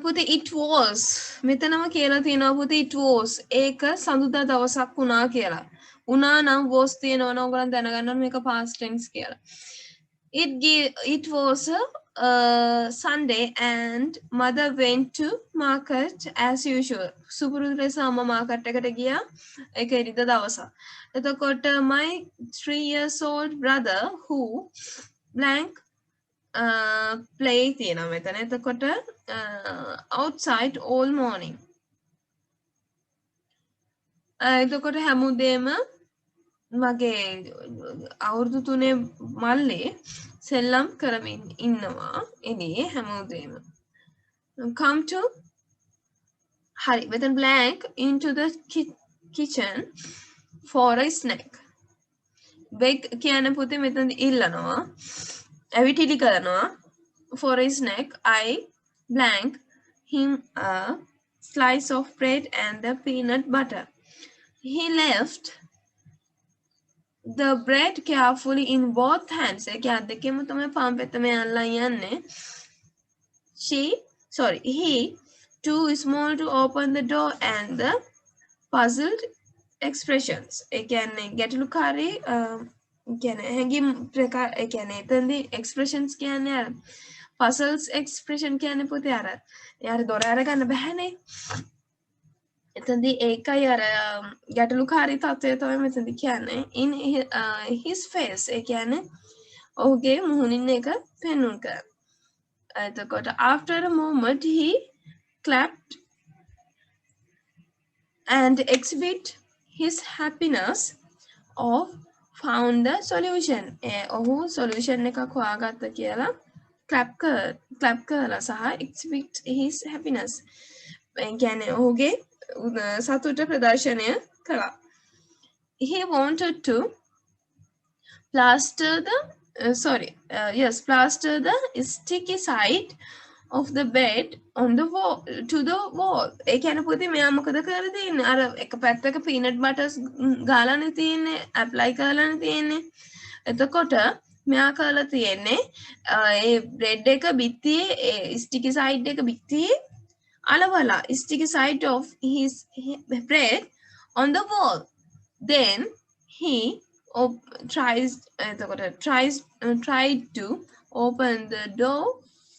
පුතේ it was මෙතනම කියලා තියෙනවා පුතේ it was ඒක සඳුදා දවසක් වුණා කියලා. වුණා නම් was තියෙනවා නම් ඔයගොල්ලන් දැනගන්න ඕනේ මේක past tense කියලා. It was a Sunday and mother went to market as usual. සුපුරුදු ලෙස අම්මා මාකට් එකට ගියා. ඒක ඉරිදා දවසක්. එතකොට my 3 years old brother who blank play තියෙනවා මෙතන. එතකොට outside all morning. එතකොට හැමෝදේම මගේ අවුරුදු 3 මල්ලේ සෙල්ලම් කරමින් ඉන්නවා. එනේ හැමෝදේම. Come to හරි මෙතන blank into the kitchen for a snack. beg කියන්නේ පුතේ මෙතන ඉල්ලනවා. ඇවිටිලි කරනවා. For a snack I blank him a slice of bread and the peanut butter. He left the bread carefully in both hands. He too small to open the door and the puzzled expressions. ගැටලුකාරී හැඟීම් ප්‍රකාර expressions කියන්නේ අර puzzles expression කියන්නේ පුතේ අර යාර දොර අරගන්න බැහැනේ. එතනදී ඒකයි අර ගැටලුකාරී තත්ත්වය තමයි මෙතනදී කියන්නේ. In his face ඒ කියන්නේ ඔහුගේ මුහුණින් එක පෙන්වුම් කරනවා. එතකොට after a moment he clapped and exhibit his happiness of found the solution. ඔහු solution එකක් හොයාගත්ත කියලා clap කරලා සහ exhibit his happiness. ඒ කියන්නේ ඔහුගේ සතුට ප්‍රදර්ශනය කළා. He wanted to plaster the sticky side of the bed on the wall to the wall. ඒ කියන්නේ පුතේ මෙයා මොකද කරලා තියෙන්නේ? අර එක පැත්තක peanut butter ගාලානේ තියෙන්නේ, apply කරලානේ තියෙන්නේ. එතකොට මෙයා කරලා තියෙන්නේ ඒ bread එක බිත්තියේ sticky side එක බිත්තියේ අලවලා sticky side of his bread on the wall. Then he tried to open the door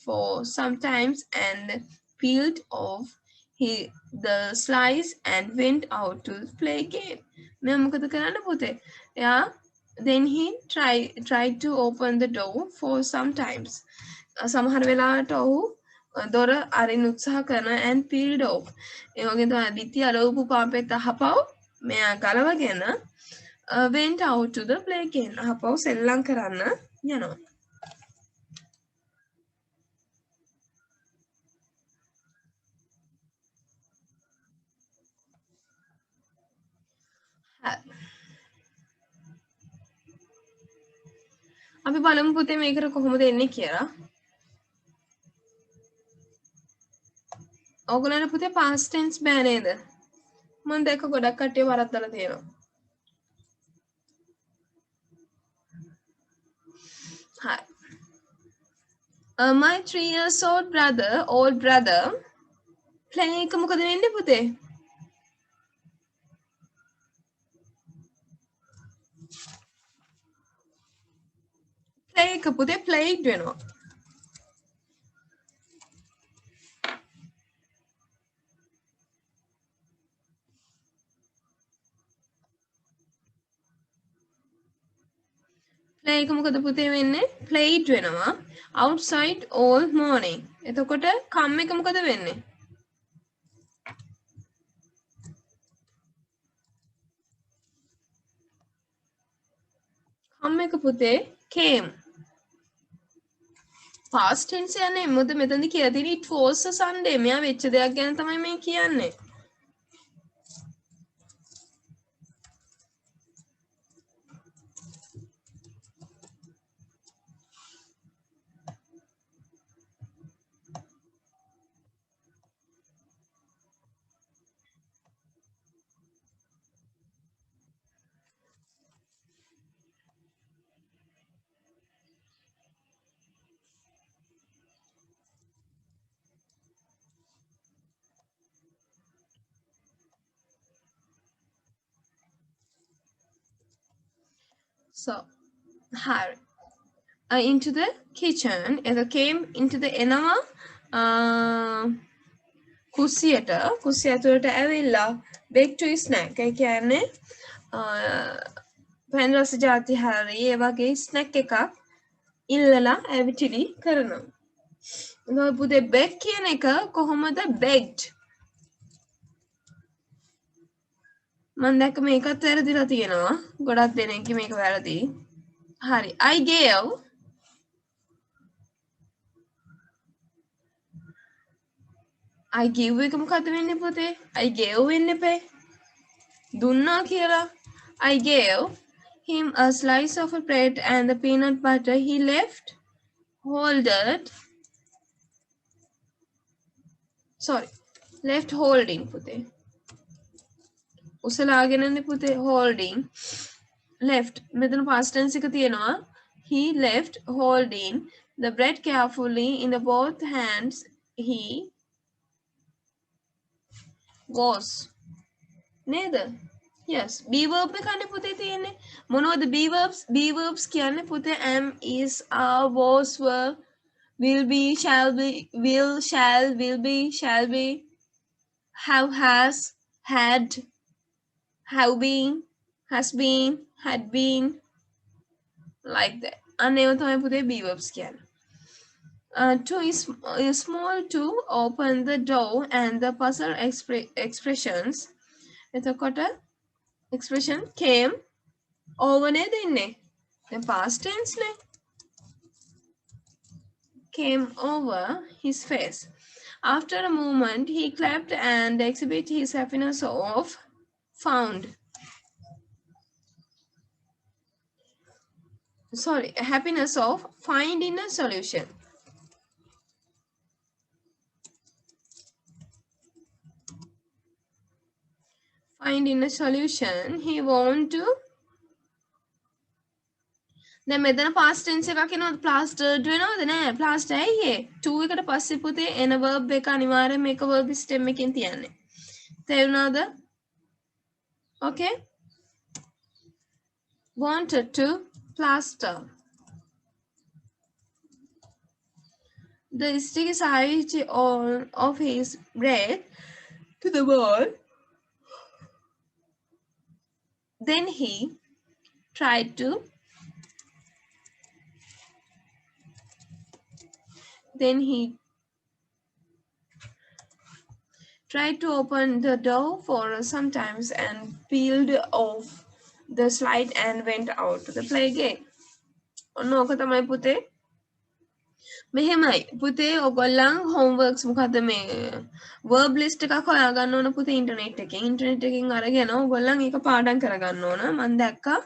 for some times and peeled off the slice and went out to play again. Then he tried to open the door for some times. සමහර වෙලාවට ඔහු දොර අරින්න උත්සාහ කරනවා and peeled off. ඒ වගේ තමයි බිත්තිය අලවපු පාපෙත් අහපව මෙයා ගලවගෙන went out to the play again. අහපව සෙල්ලම් කරන්න යනවා. අපි බලමු පුතේ මේකට කොහොමද එන්නේ කියලා. ඕගොල්ලන්ට පුතේ past tense බෑ නේද? මම දැක්ක ගොඩක් කට්ටිය වරද්දලා තියෙනවා. Hi. My 3 years old brother play එක මොකද වෙන්නේ පුතේ? play එක පුතේ played වෙනවා. play එක මොකද පුතේ වෙන්නේ? played වෙනවා. outside all morning. එතකොට come එක මොකද වෙන්නේ? come එක පුතේ came. past tense යන්නේ මොකද මෙතනදි කියලා තියෙන්නේ it was a Sunday. මෙයා වෙච්ච දෙයක් ගැන තමයි මේ කියන්නේ. So, Harry into the kitchen. එද came into the එනවා කුස්සියට කුස්සිය ඇතුළට ඇවිල්ලා bake to snack. ඒ කියන්නේ පැන් රස ජාති හරි ඒ වගේ ස්නැක් එකක් ඉල්ලලා ඇවිටිලි කරනවා. එතකොට පුතේ bake කියන එක කොහොමද begged? මම දැක්ක මේකත් වැරදිලා තියෙනවා. ගොඩක් දෙනෙක්ගේ මේක වැරදි. හරි. I give එක මොකද වෙන්නේ පුතේ? I gave වෙන්න එපේ. දුන්නා කියලා. I gave him a slice of a bread and the peanut butter he left holding පුතේ. උසලාගෙනනේ පුතේ holding. Left මෙතන past tense එක තියෙනවා. He left holding the bread carefully in the both hands. He was නේද? Yes, be verb එකනේ පුතේ තියෙන්නේ. මොනවද be verbs? Be verbs කියන්නේ පුතේ am, is, are, was, were, will be, shall be, will, shall, will be, shall be, have, has, had, have been, has been, had been, like that. අනේව තමයි පුතේ be verbs කියන්නේ. To is small to open the door and the puzzle expressions. එතකොට expression came over නේද ඉන්නේ? දැන් past tense නේ. Came over his face. After a moment, he clapped and exhibited his happiness of happiness of finding a solution. Finding a solution, he want to. දැන් මෙතන past tense එකක් එනවද? plastered වෙනවද? නෑ. plaster ඇයි ඒ? to එකට පස්සේ පුතේ එන verb එක අනිවාර්යයෙන් මේක verb stem එකෙන් තියන්නේ. තේරුණාද? Okay? Wanted to plaster the sticky side of his bread to the wall. Then he tried to open the door for sometimes and peeled off the slide and went out to the play game. ඔන්න ඕක තමයි පුතේ. මෙහෙමයි පුතේ ඔයගොල්ලන් homeworks මොකද මේ verb list එකක් හොයාගන්න ඕන පුතේ ඉන්ටර්නෙට් එකෙන් අරගෙන ඔයගොල්ලන් ඒක පාඩම් කරගන්න ඕන. මම දැක්කා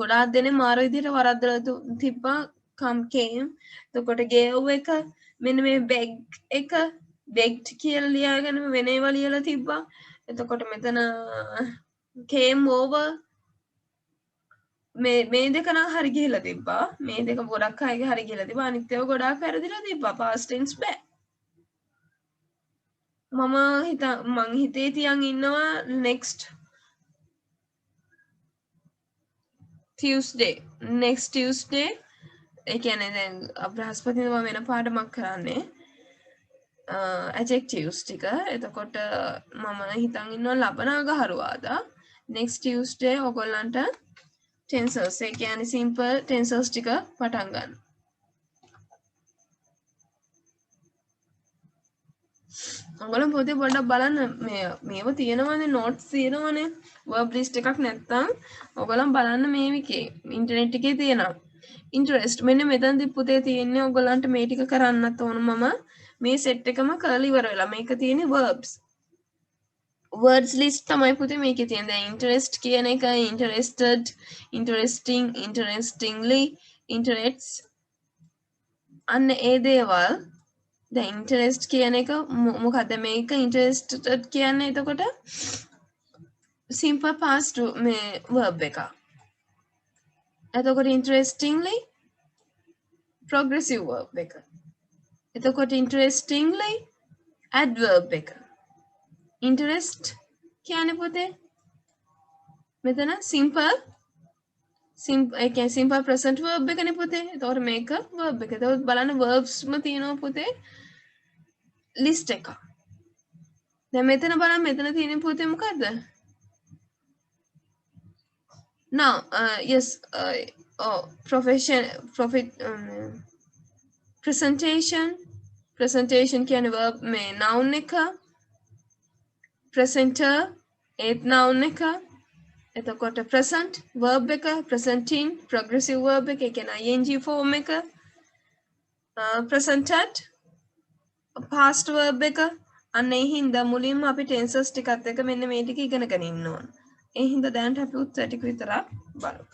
ගොඩාක් දෙනේ මාර විදිහට වරද්දලා තිබ්බා come came. එතකොට gave එක මෙන්න මේ beg එක begged කියලා ලියාගෙන වෙන ඒවා ලියලා තිබ්බා. එතකොට මෙතන came over මේ දෙක නම් හරි ගිහිලා තිබ්බා. මේ දෙක ගොඩක් අයගේ හරි ගිහිලා තිබ්බා. අනිත් ඒවා ගොඩාක් වැරදිලා තිබ්බා. past tense බෑ. මං හිතේ තියන් ඉන්නවා next Tuesday. ඒ කියන්නේ දැන් බ්‍රහස්පතින්දා වෙන පාඩමක් කරන්නේ. adjectives ටික. එතකොට මම හිතන් ඉන්නවා ලබන අඟහරුවාදා next Tuesday ඔයගොල්ලන්ට tensors ඒ කියන්නේ simple tensors ටික පටන් ගන්න. ඔයගොල්ලෝ පොතේ පොඩ්ඩක් බලන්න මේව තියෙනවනේ notes තියෙනවනේ verb list එකක් නැත්තම් ඔයගොල්ලන් බලන්න මේ විකේ ඉන්ටර්නෙට් එකේ තියෙනවා. interest මෙන්න මෙතනදි පුතේ තියෙන්නේ ඔයගොල්ලන්ට මේ ටික කරන්නත් ඕන මම මේ සෙට් එකම කරලා ඉවර වෙලා මේක තියෙන්නේ verbs words list තමයි පුතේ මේකේ තියෙන. දැන් interest කියන එක interested, interesting, interestingly, interests අන්න ඒ දේවල් දැන් interest කියන එක මොකද්ද මේක interested කියන්නේ එතකොට simple past මේ verb එක. එතකොට interestingly progressive verb එක. එතකොට interestingly adverb එක. interest කියන්නේ පුතේ මෙතන simple simple present verb එකනේ පුතේ. එතකොට මේක verb එක. එතකොට බලන්න verbs ම තියෙනවා පුතේ list එක. දැන් මෙතන බලන්න මෙතන තියෙන පුතේ මොකද්ද? now yes presentation කියන්නේ verb මේ noun එක presenter ඒත් noun එක එතකොට present verb එක presenting progressive verb එක කියන්නේ ing form එක presented past verb එක අන්න ඒ හින්දා මුලින්ම අපි tenses ටිකත් එක මෙන්න මේ ටික ඉගෙනගෙන ඉන්න ඕන. ඒ හින්දා දැනට අපි උත්තර ටික විතරක් බලමු.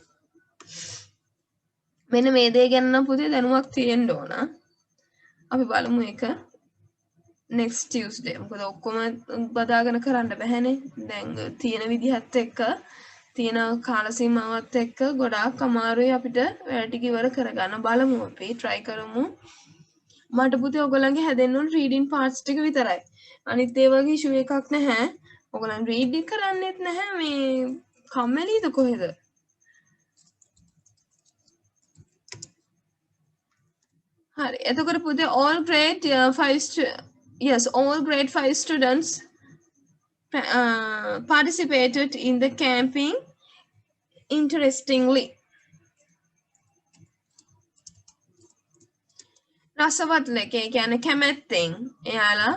මෙන්න මේ දේ ගැන නම් පුතේ දැනුමක් තියෙන්න ඕන. අපි බලමු ඒක next Tuesday. මොකද ඔක්කොම බදාගෙන කරන්න බැහැනේ. දැන් තියෙන විදිහත් එක්ක තියෙන කාල සීමාවත් එක්ක ගොඩාක් අමාරුයි අපිට වැඩ ටික ඉවර කරගන්න. බලමු අපි try කරමු. මට පුතේ ඔයගොල්ලන්ගේ හැදෙන්න ඕන reading parts ටික විතරයි. අනිත් ඒ වගේ issue එකක් නැහැ. ඔයගොල්ලන් read කරන්නෙත් නැහැ මේ කම්මැලිද කොහෙද? හරි. එතකොට පුතේ all grade 5 students participated in the camping interestingly. රසවත් ලෙක ඒ කියන්නේ කැමැත්තෙන් එයාලා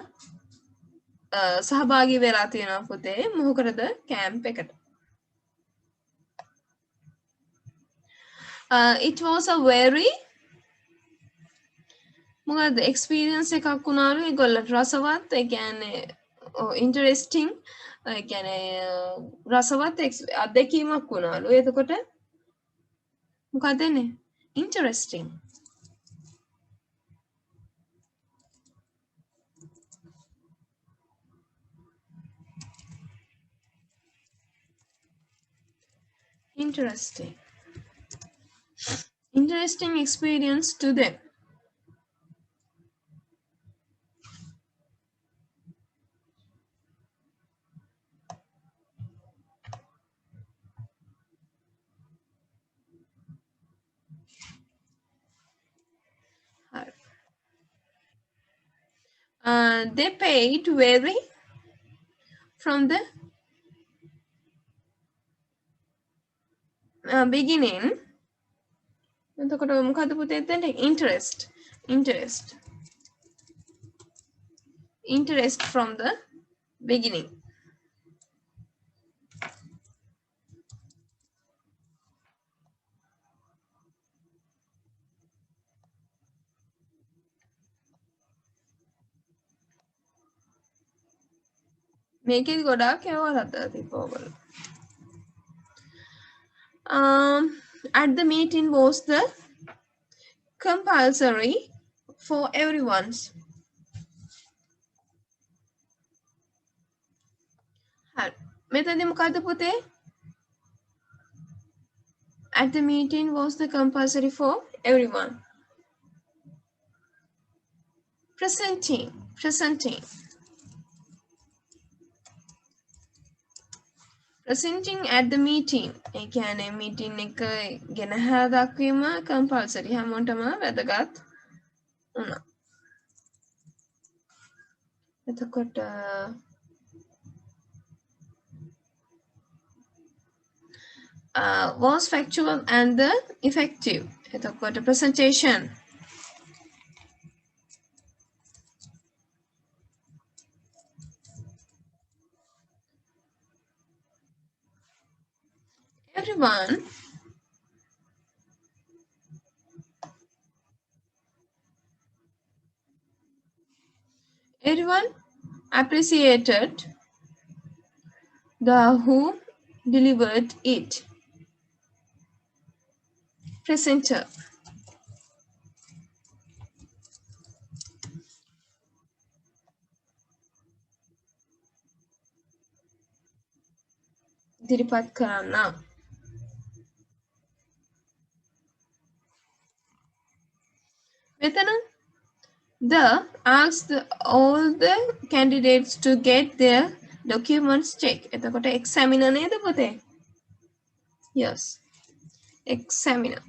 සහභාගී වෙලා තියෙනවා පුතේ මොකටද කැම්ප් එකට. It was a very මොකද එක්ස්පීරියන්ස් එකක් වුණාලු ඒගොල්ලන්ට රසවත් ඒ කියන්නේ ඉන්ටරෙස්ටිං ඒ කියන්නේ රසවත් අත්දැකීමක් වුණාලු. එතකොට මොකක්ද එන්නේ interesting. interesting experience to them. They paid very from the beginning. එතකොට මොකද පුතේ එතනට interest from the beginning. මේකෙදි ගොඩාක් ඒවා හදලා තිබ්බා ඔයගොල්ලෝ. At the meeting was the compulsory for everyone's. මෙතනදී මොකද්ද පුතේ? At the meeting was the compulsory for everyone. Presenting. Presenting at the meeting. ඒ කියන්නේ meeting එක ගෙනහැර දක්වීම compulsory හැමෝටම වැදගත් වුණා. එතකොට was factual and the effective. එතකොට presentation. Everyone appreciated the who delivered it. Presenter. ඉදිරිපත් කරන්න. මෙතන the asked all the candidates to get their documents checked. එතකොට examiner නේද පුතේ? Yes. Examiner.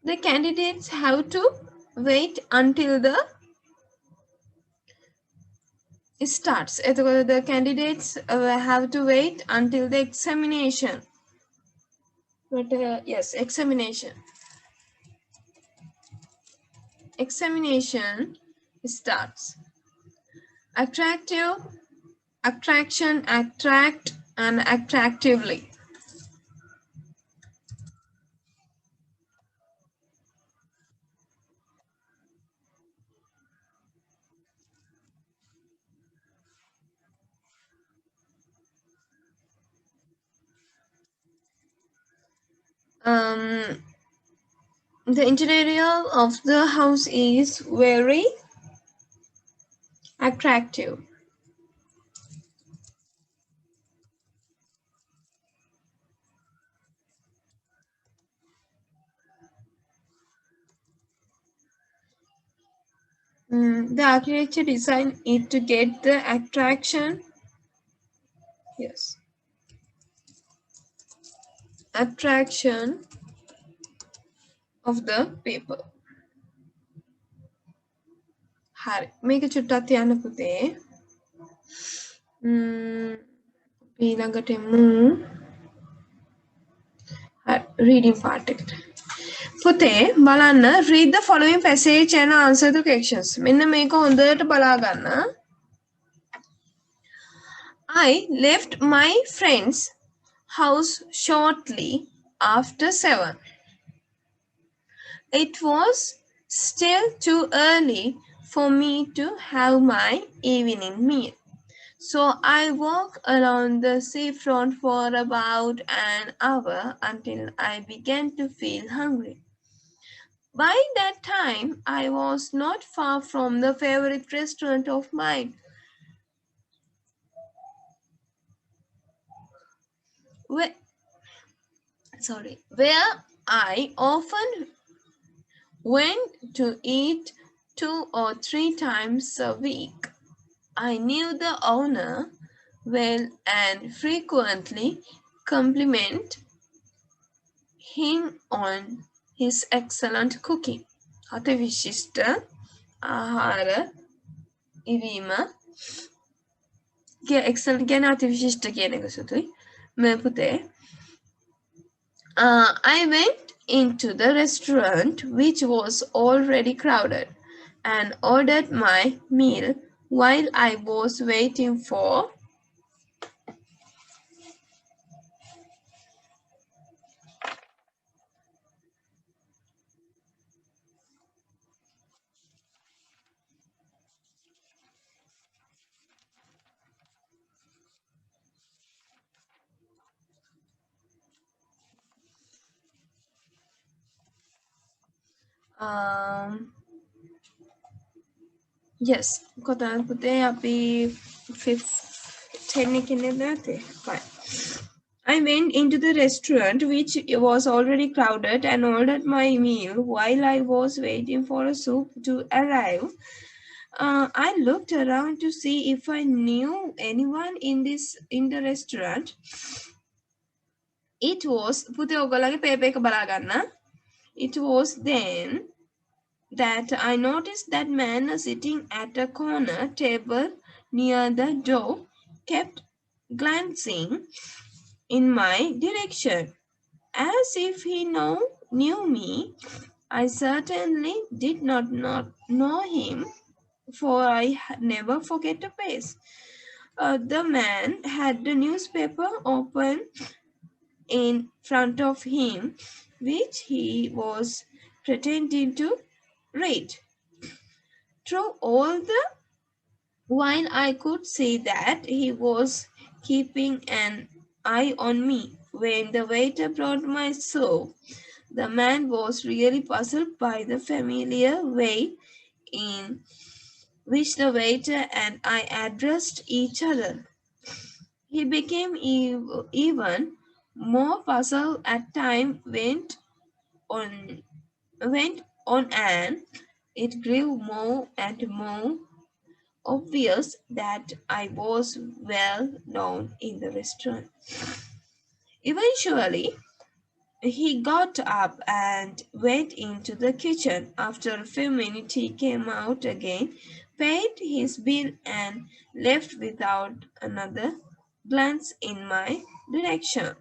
The candidates have to wait until the starts. එතකොට the candidates have to wait until the examination. But yes, examination. Examination starts. Attractive, attraction, attract, and attractively. The interior of the house is very attractive. The architecture design it to get the attraction. Yes. Attraction of the people. හරි. මේක චුට්ටක් තියන්න පුතේ. ඊළඟට එමු. Reading part එකට. පුතේ බලන්න read the following passage and answer the questions. මෙන්න මේක හොඳට බලා ගන්න. I left my friend's house shortly after 7. It was still too early for me to have my evening meal. So I walked along the seafront for about an hour until I began to feel hungry. By that time, I was not far from the favorite restaurant of mine. Where I often went to eat 2 or 3 times a week. I knew the owner well and frequently compliment him on his excellent cooking. අති විශිෂ්ට ආහාර ඉවීම excellent ගැන අති විශිෂ්ට කියන එක සුතුයි. මේ පුතේ I went into the restaurant which was already crowded and ordered my meal while I was waiting for yes, කොතනද පුතේ අපි 10 එකේ නේද? Fine. I went into the restaurant which was already crowded and ordered my meal while I was waiting for a soup to arrive. I looked around to see if I knew anyone in the restaurant. It was පුතේ ඔයගොල්ලන්ගේ paper එක බලා ගන්න. It was then that I noticed that man sitting at a corner table near the door kept glancing in my direction as if he knew me. I certainly did not know him, for I never forget a face. The man had the newspaper open in front of him, which he was pretending to read. Through all the while, I could see that he was keeping an eye on me. When the waiter brought my soup, the man was really puzzled by the familiar way in which the waiter and I addressed each other. He became even more puzzled as time on went on, and it grew more and more obvious that I was well known in the restaurant. Eventually, he got up and went into the kitchen. After a few minutes, he came out again, paid his bill, and left without another glance in my direction.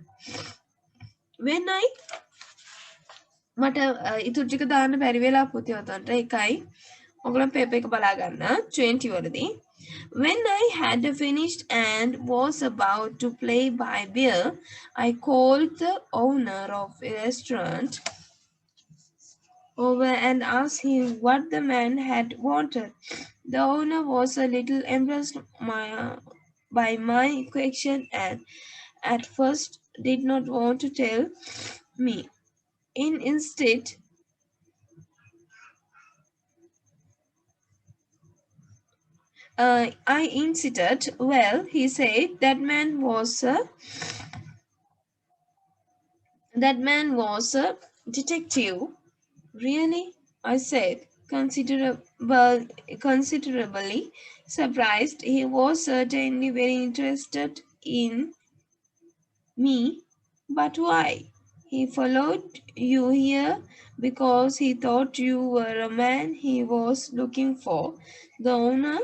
When I මට ඉතුරු ටික දාන්න බැරි වෙලා පුතේ ඔතනට එකයි ඔයගොල්ලෝ paper එක බලා ගන්න 20 වලදී. When I had finished and was about to play by beer, I called the owner of a restaurant over and asked him what the man had wanted. The owner was a little embarrassed by my question and at first did not want to tell me. Instead, I insisted. Well, he said that man was a detective. Really? I said, considerably surprised. He was certainly very interested in me, but why? He followed you here because he thought you were a man he was looking for, the owner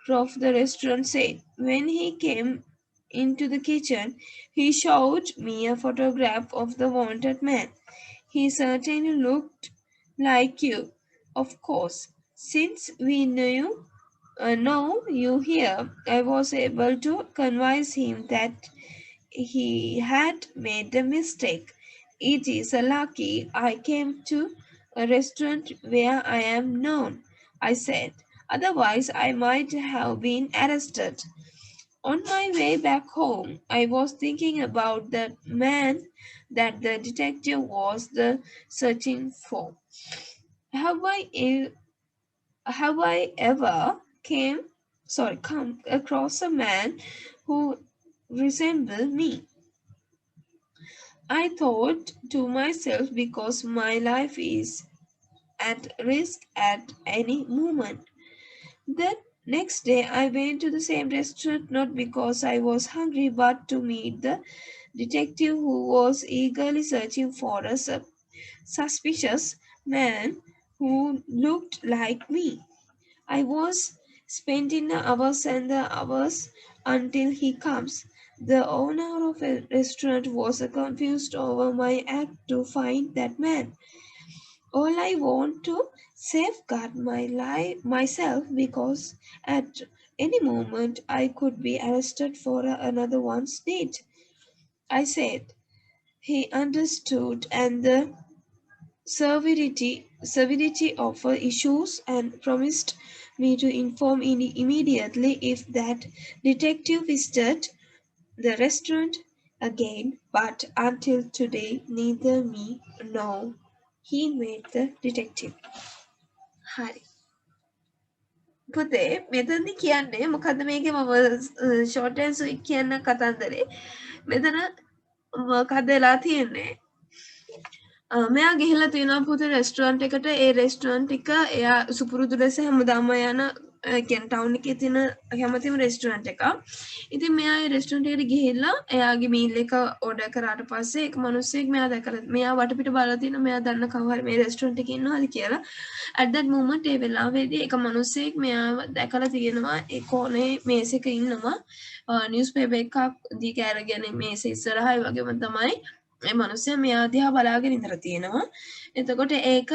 of the restaurant said. When he came into the kitchen, he showed me a photograph of the wanted man. He certainly looked like you, of course. Since we know you here, I was able to convince him that he had made a mistake. It is a lucky I came to a restaurant where I am known, I said. Otherwise, I might have been arrested. On my way back home, I was thinking about the man that the detective was searching for. Have I, e- have I ever come across a man who resembled me? I thought to myself because my life is at risk at any moment. The next day, I went to the same restaurant not because I was hungry but to meet the detective who was eagerly searching for a suspicious man who looked like me. I was spending the hours and the hours until he comes. The owner of a restaurant was confused over my act to find that man. All I want to safeguard myself because at any moment I could be arrested for another one's deed. I said. He understood and the severity of her issues and promised me to inform immediately if that detective visited the restaurant again, but until today, neither me nor he met the detective. හරි. පුතේ මෙතනදි කියන්නේ මොකද්ද මේකේ මම short and sweet කියන කතන්දරේ. මෙතන මොකද්ද වෙලා තියෙන්නේ? මෙයා ගිහිල්ලා තියෙනවා පුතේ රෙස්ටුරන්ට් එකට. ඒ රෙස්ටුරන්ට් එක එයා සුපුරුදු ලෙස හැමදාම යන කියන්නේ ටවුන් එකේ තියෙන කැමතිම රෙස්ටෝරන්ට් එකක්. ඉතින් මෙයා ඒ රෙස්ටෝරන්ට් එකට ගිහිල්ලා එයාගේ මීල් එක ඕඩර් කරාට පස්සේ එක මිනිස්සෙක් මෙයා දැකලා මෙයා වටපිට බලලා තිනවා මෙයා දන්න කවුරු හරි මේ රෙස්ටෝරන්ට් එකේ ඉන්නවද කියලා. at that moment ඒ වෙලාවේදී එක මිනිස්සෙක් මෙයාව දැකලා තියෙනවා ඒ කෝනේ මේසෙක ඉන්නවා නිවුස් පේපර් එකක් දිග අරගෙන මේසෙ ඉස්සරහයි වගේම තමයි ඒ මිනිස්සයා මෙයා දිහා බලාගෙන ඉඳලා තියෙනවා. එතකොට ඒක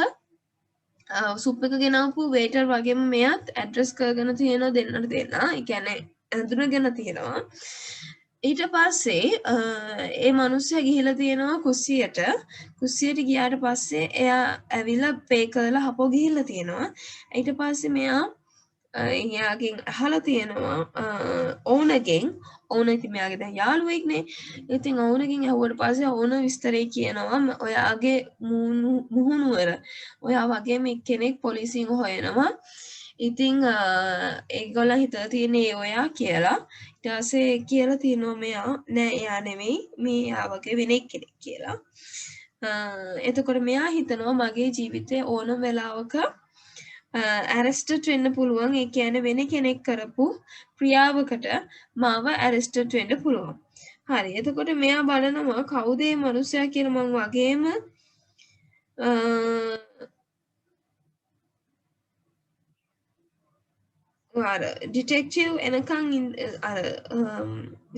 සුප් එක ගෙනාපු වේටර් වගේම මෙයාත් ඇඩ්‍රස් කරගෙන තියෙනවා දෙන්නට දෙන්න. ඒ කියන්නේ හඳුනගෙන තියෙනවා. ඊට පස්සේ ඒ මිනිස්සයා ගිහිලා තියෙනවා කුස්සියට. කුස්සියට ගියාට පස්සේ එයා ඇවිල්ලා පේ කරලා හපෝ ගිහිල්ලා තියෙනවා. ඊට පස්සේ මෙයා එයාගෙන් අහලා තියෙනවා ඕනගෙන් ඕන ඉතින් මෙයාගේ දැන් යාළුවෙක්නේ. ඉතින් ඕනගෙන් ඇහුවට පස්සේ ඕන විස්තරේ කියනවා ඔයාගේ මුහුණුවර ඔයා වගේම එක්කෙනෙක් පොලිසියෙන් හොයනවා. ඉතින් ඒගොල්ලන් හිතලා තියෙන්නේ ඔයා කියලා. ඊට පස්සේ කියලා තියෙනවා මෙයා නෑ එයා නෙමෙයි මේ එයා වගේ වෙන එක්කෙනෙක් කියලා. එතකොට මෙයා හිතනවා මගේ ජීවිතේ ඕනම වෙලාවක ඇරෙස්ටඩ් වෙන්න පුළුවන්. ඒ කියන්නේ වෙන කෙනෙක් කරපු ක්‍රියාවකට මාව ඇරෙස්ටඩ් වෙන්න පුළුවන්. හරි. එතකොට මෙයා බලනවා කවුද මේ මිනිස්සයා කියලා මං වගේම අර ඩිටෙක්ටිව් එනකන් අර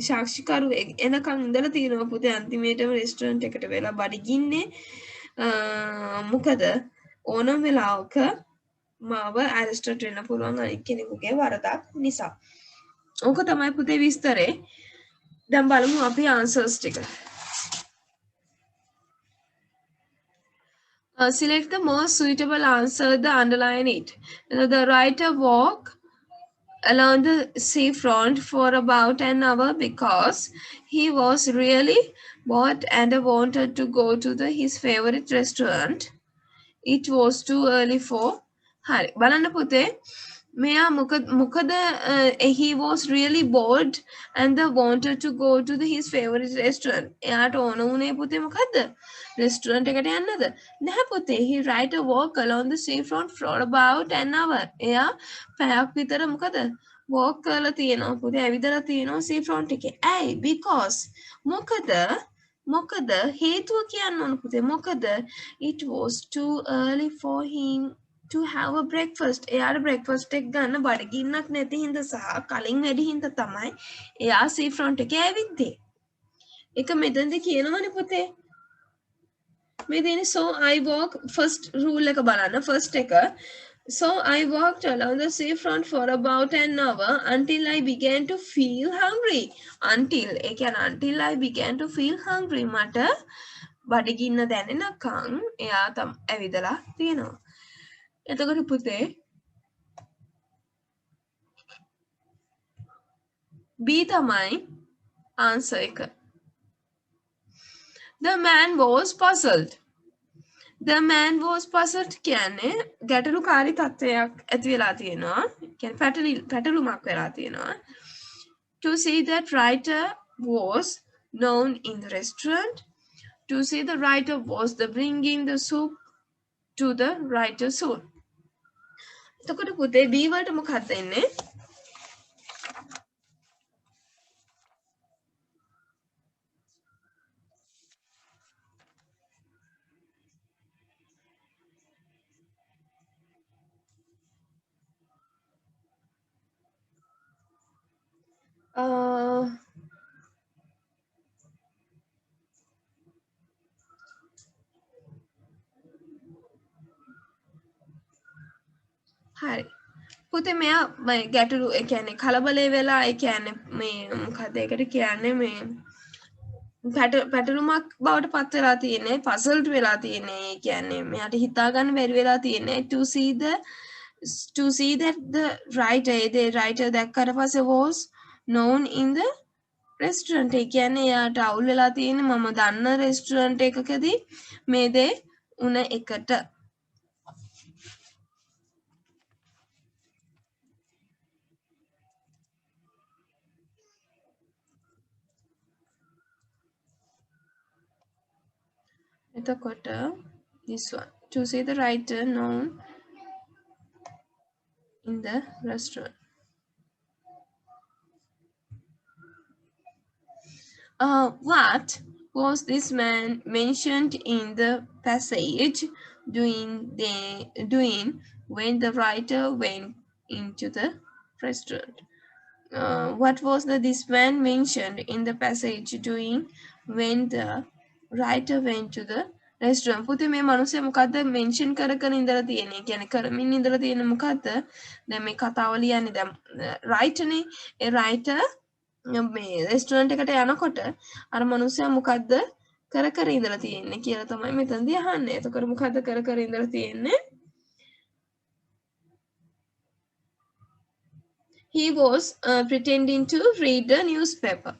සාක්ෂිකරු එනකන් ඉඳලා තියෙනවා පුතේ අන්තිමේටම රෙස්ටෝරන්ට් එකට වෙලා බඩගින්නේ මොකද ඕනම වෙලාවක මාව ඇරෙස්ටඩ් වෙන්න පුළුවන් අනිත් කෙනෙකුගේ වරදක් නිසා. ඕක තමයි පුතේ විස්තරේ. දැන් බලමු අපි ආන්සර්ස් ටික. Select the most suitable answer, the underline it. The writer walk along the seafront for about an hour because he was really bored and wanted to go to his favorite restaurant. It was too early for හරි බලන්න පුතේ මෙයා මොකද he was really bored and wanted to go to his favorite restaurant. එයාට ඕන වුණේ පුතේ මොකද්ද? රෙස්ටෝරන්ට් එකට යන්නද? නැහැ පුතේ. He write a walk along the seafront for about an hour. එයා පැයක් විතර මොකද? walk කරලා තියෙනවා පුතේ. ඇවිදලා තියෙනවා seafront එකේ. ඇයි? because මොකද හේතුව කියන්න ඕන පුතේ. මොකද it was too early for him to have a breakfast. එයාට breakfast එක ගන්න බඩගින්නක් නැති හින්දා සහ කලින් වැඩි හින්දා තමයි එයා seafront එකේ ඇවිද්දේ. ඒක මෙතනදී කියනවනේ පුතේ. මේ දෙන්නේ so I walk first rule එක බලන්න first එක. So I walked along the seafront for about an hour until I began to feel hungry. Until I began to feel hungry. මට බඩගින්න දැනෙනකන් එයා ඇවිදලා තියෙනවා. එතකොට පුතේ B තමයි answer එක. The man was puzzled. The man was puzzled කියන්නේ ගැටලුකාරී තත්ත්වයක් ඇති වෙලා තියෙනවා. කියන්නේ පැටලුමක් වෙලා තියෙනවා. To see that writer was known in the restaurant. To see the writer was the bringing the soup to the writer soon. එතකොට පුතේ B වලට මොකක්ද එන්නේ? හරි. පුතේ මෙයා ගැටලු ඒ කියන්නේ කලබලේ වෙලා ඒ කියන්නේ මේ මොකක්ද ඒකට කියන්නේ මේ පැටලුමක් බවට පත් වෙලා තියෙන්නේ puzzled වෙලා තියෙන්නේ ඒ කියන්නේ මෙයාට හිතා ගන්න බැරි වෙලා තියෙන්නේ to see that the writer දැක්කට පස්සේ was known in the restaurant. ඒ කියන්නේ එයාට අවුල් වෙලා තියෙන්නේ මම දන්න රෙස්ටෝරන්ට් එකකදී මේ දේ උන එකට. එතකොට this one to see the writer known in the restaurant. What was this man mentioned in the passage doing when the writer went into the restaurant? What was this man mentioned in the passage doing when the writer went to the restaurant? පුතේ මේ මනුස්සයා මොකද්ද mention කර කර ඉඳලා තියෙන්නේ? කියන්නේ කරමින් ඉඳලා තියෙන්නේ මොකද්ද? දැන් මේ කතාව ලියන්නේ දැන් රයිටර්නේ. ඒ රයිටර් මේ රෙස්ටුරන්ට් එකට යනකොට අර මනුස්සයා මොකද්ද කර කර ඉඳලා තියෙන්නේ කියලා තමයි මෙතනදී අහන්නේ. එතකොට මොකද්ද කර කර ඉඳලා තියෙන්නේ? He was pretending to read the newspaper.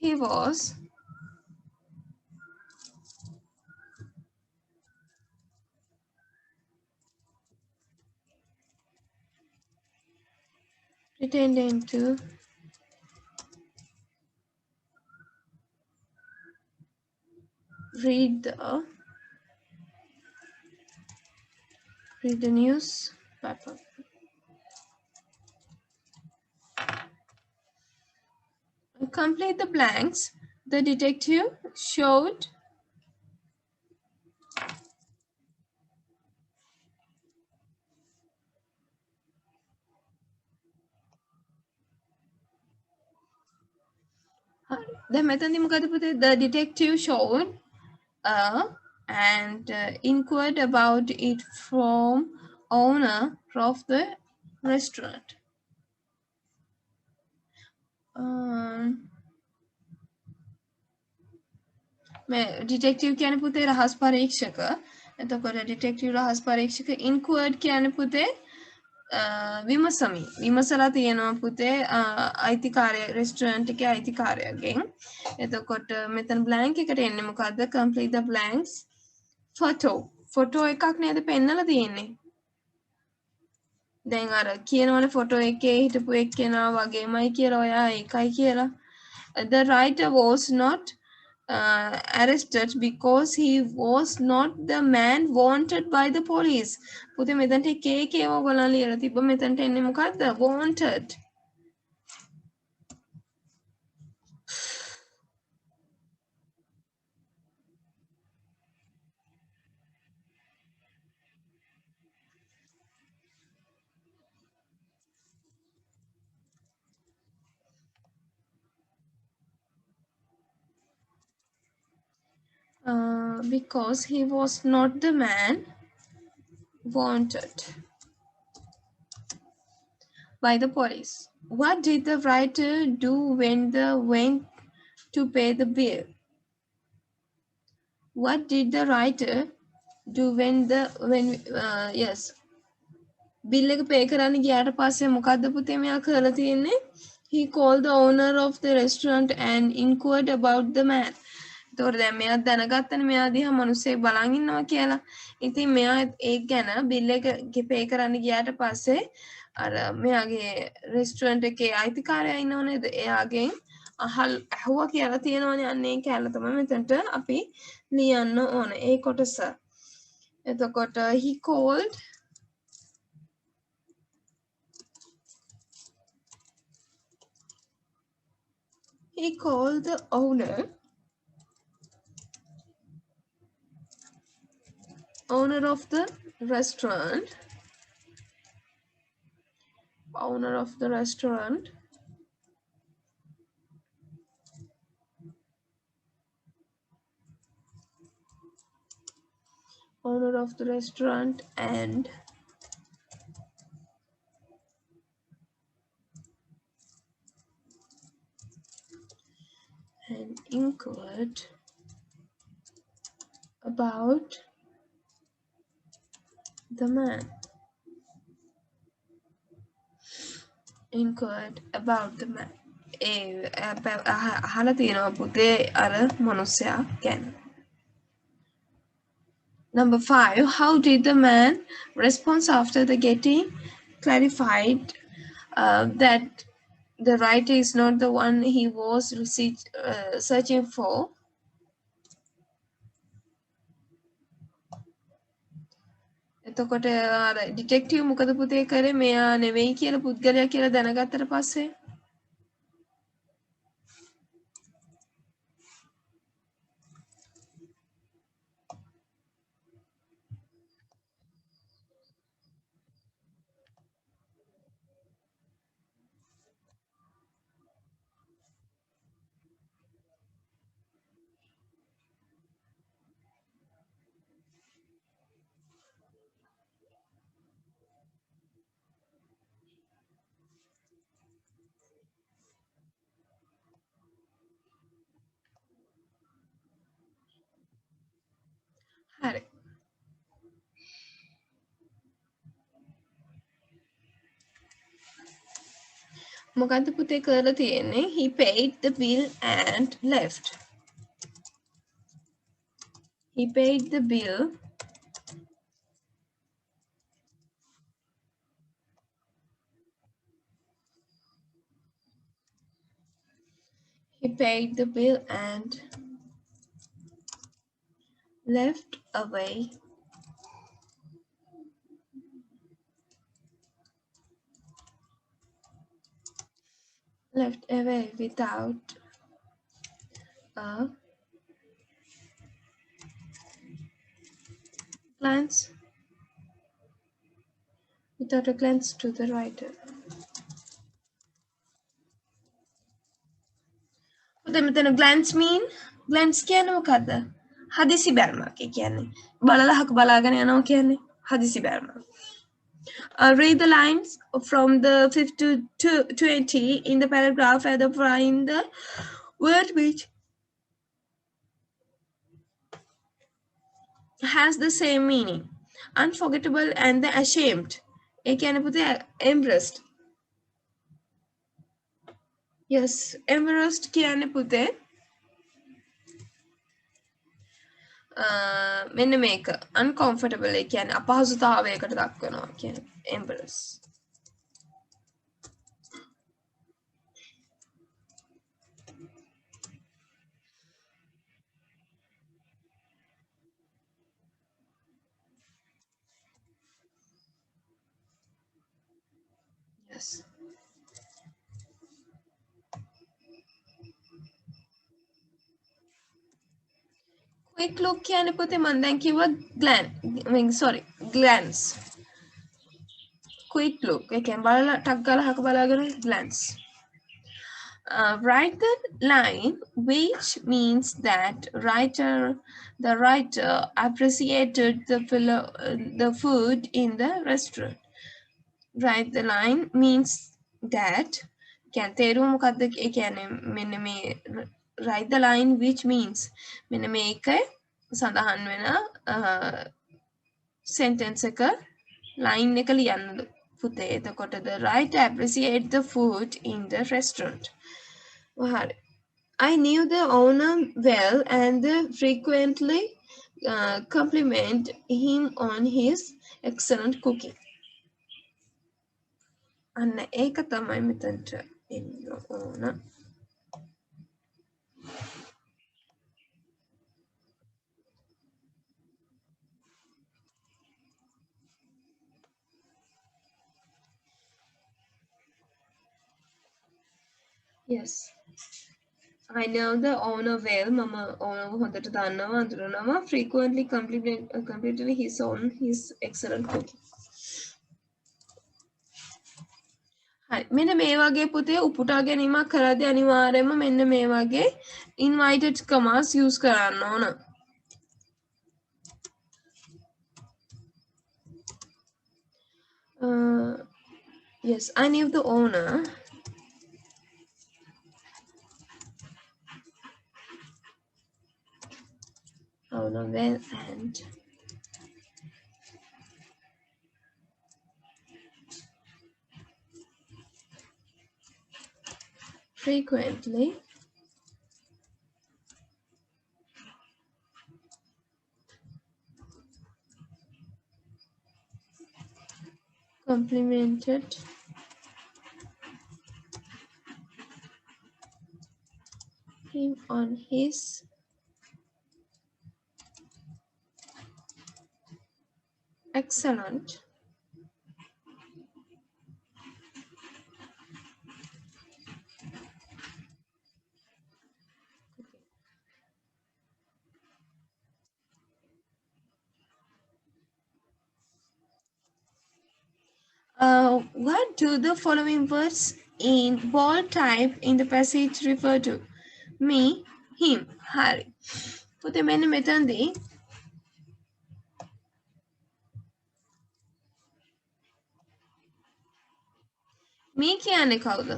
He was pretending to read the newspaper. Complete the blanks. The detective showed the detective showed and inquired about it from owner of the restaurant. Detective කියන්නේ පුතේ රහස් පරීක්ෂක. එතකොට detective රහස් පරීක්ෂක ඉන්ක්වර්ඩ් කියන්නේ පුතේ විමසමි. විමසලා තියෙනවා පුතේ අයිතිකාරය රෙස්ටුරන්ට් එකේ අයිතිකාරයාගෙන්. එතකොට මෙතන බ්ලැන්ක් එකට එන්නේ මොකද්ද? complete the blanks. photo. Photo එකක් නේද පෙන්නලා තියෙන්නේ. දැන් අර කියනවනේ ෆොටෝ එකේ හිටපු එක්කෙනා වගේමයි කියලා ඔයා ඒකයි කියලා. The writer was not arrested because he was not the man wanted by the police. පුතේ මෙතනට එක එක ඒවා ඔයගොල්ලන් ලියලා තිබ්බ මෙතනට එන්නේ මොකද්ද? wanted. Because he was not the man wanted by the police. What did the writer do when they went to pay the bill? What did the writer do when yes bill එක pay කරන්න ගියාට පස්සේ මොකද්ද පුතේ මෙයා කරලා තියෙන්නේ? He called the owner of the restaurant and inquired about the man. එතකොට දැන් මෙයා දැනගත්තනේ මෙයා දිහා මිනිස්සෙක් බලන් ඉන්නවා කියලා. ඉතින් මෙයා ඒක ගැන බිල් එක pay කරන්න ගියාට පස්සේ අර මෙයාගේ රෙස්ටුරන්ට් එකේ අයිතිකාරයා ඉන්නව නේද? එයාගෙන් ඇහුවා කියලා තියෙනවනේ. අන්න ඒ කැලල තමයි මෙතනට අපි ලියන්න ඕන. ඒ කොටස. එතකොට he called the owner of the restaurant owner of the restaurant and inquired about the man. Inquired about the man. අහලා තියෙනවා පුතේ අර මනුස්සයා ගැන. Number 5. How did the man respond after the getting clarified that the writer is not the one he was searching for. එතකොට අර detective මොකද පුතේ කරේ මෙයා නෙවෙයි කියලා පුද්ගලයා කියලා දැනගත්තට පස්සේ හරි මොකද්ද පුතේ කරලා තියෙන්නේ he paid the bill and left he paid the bill he paid the bill and left away without a glance to the writer. මෙතන glance mean glance කියන්නේ මොකද්ද? හදිසි බැල්මක් කියන්නේ. බලලහක බලාගෙන යනවා කියන්නේ හදිසි බැල්මක්. Read the lines from the 5th to 20 in the paragraph and find the word which has the same meaning. Unforgettable and the ashamed. ඒ කියන්නේ පුතේ embarrassed. Yes, embarrassed කියන්නේ පුතේ මෙන්න මේක uncomfortable ඒ කියන්නේ අපහසුතාවයකට දක්වනවා කියන්නේ embarrass. Yes. Quick look කියන්නේ පුතේ මම දැන් කිව්වා glance. Quick look. ඒ කියන්නේ බලලා ටක් ගාලා හක බලාගෙන glance. Write the line which means that the writer appreciated the food in the restaurant. Write the line means that can තේරුම මොකද්ද ඒ කියන්නේ මෙන්න මේ write the line which means මෙන්න මේක සඳහන් වෙන sentence එක line එක ලියන්න පුතේ එතකොට the writer appreciate the food in the restaurant. හරි I knew the owner well and frequently compliment him on his excellent cooking. අන්න ඒක තමයි මෙතනට එන්න ඕන. Yes. I know the owner well. මම owner හොඳට දන්නවා අඳුරනවා. Frequently complimented his excellent cooking. හරි මෙන්න මේ වගේ පුතේ උපුටා ගැනීමක් කරද්දී අනිවාර්යයෙන්ම මෙන්න මේ වගේ invited commas use කරන්න ඕන. Yes, I knew the owner. Owner well and frequently complimented him on his excellent what do the following words in bold type in the passage refer to? Me, him, Harry. පුතේ මෙන්න මෙතනදී me කියන්නේ කවුද?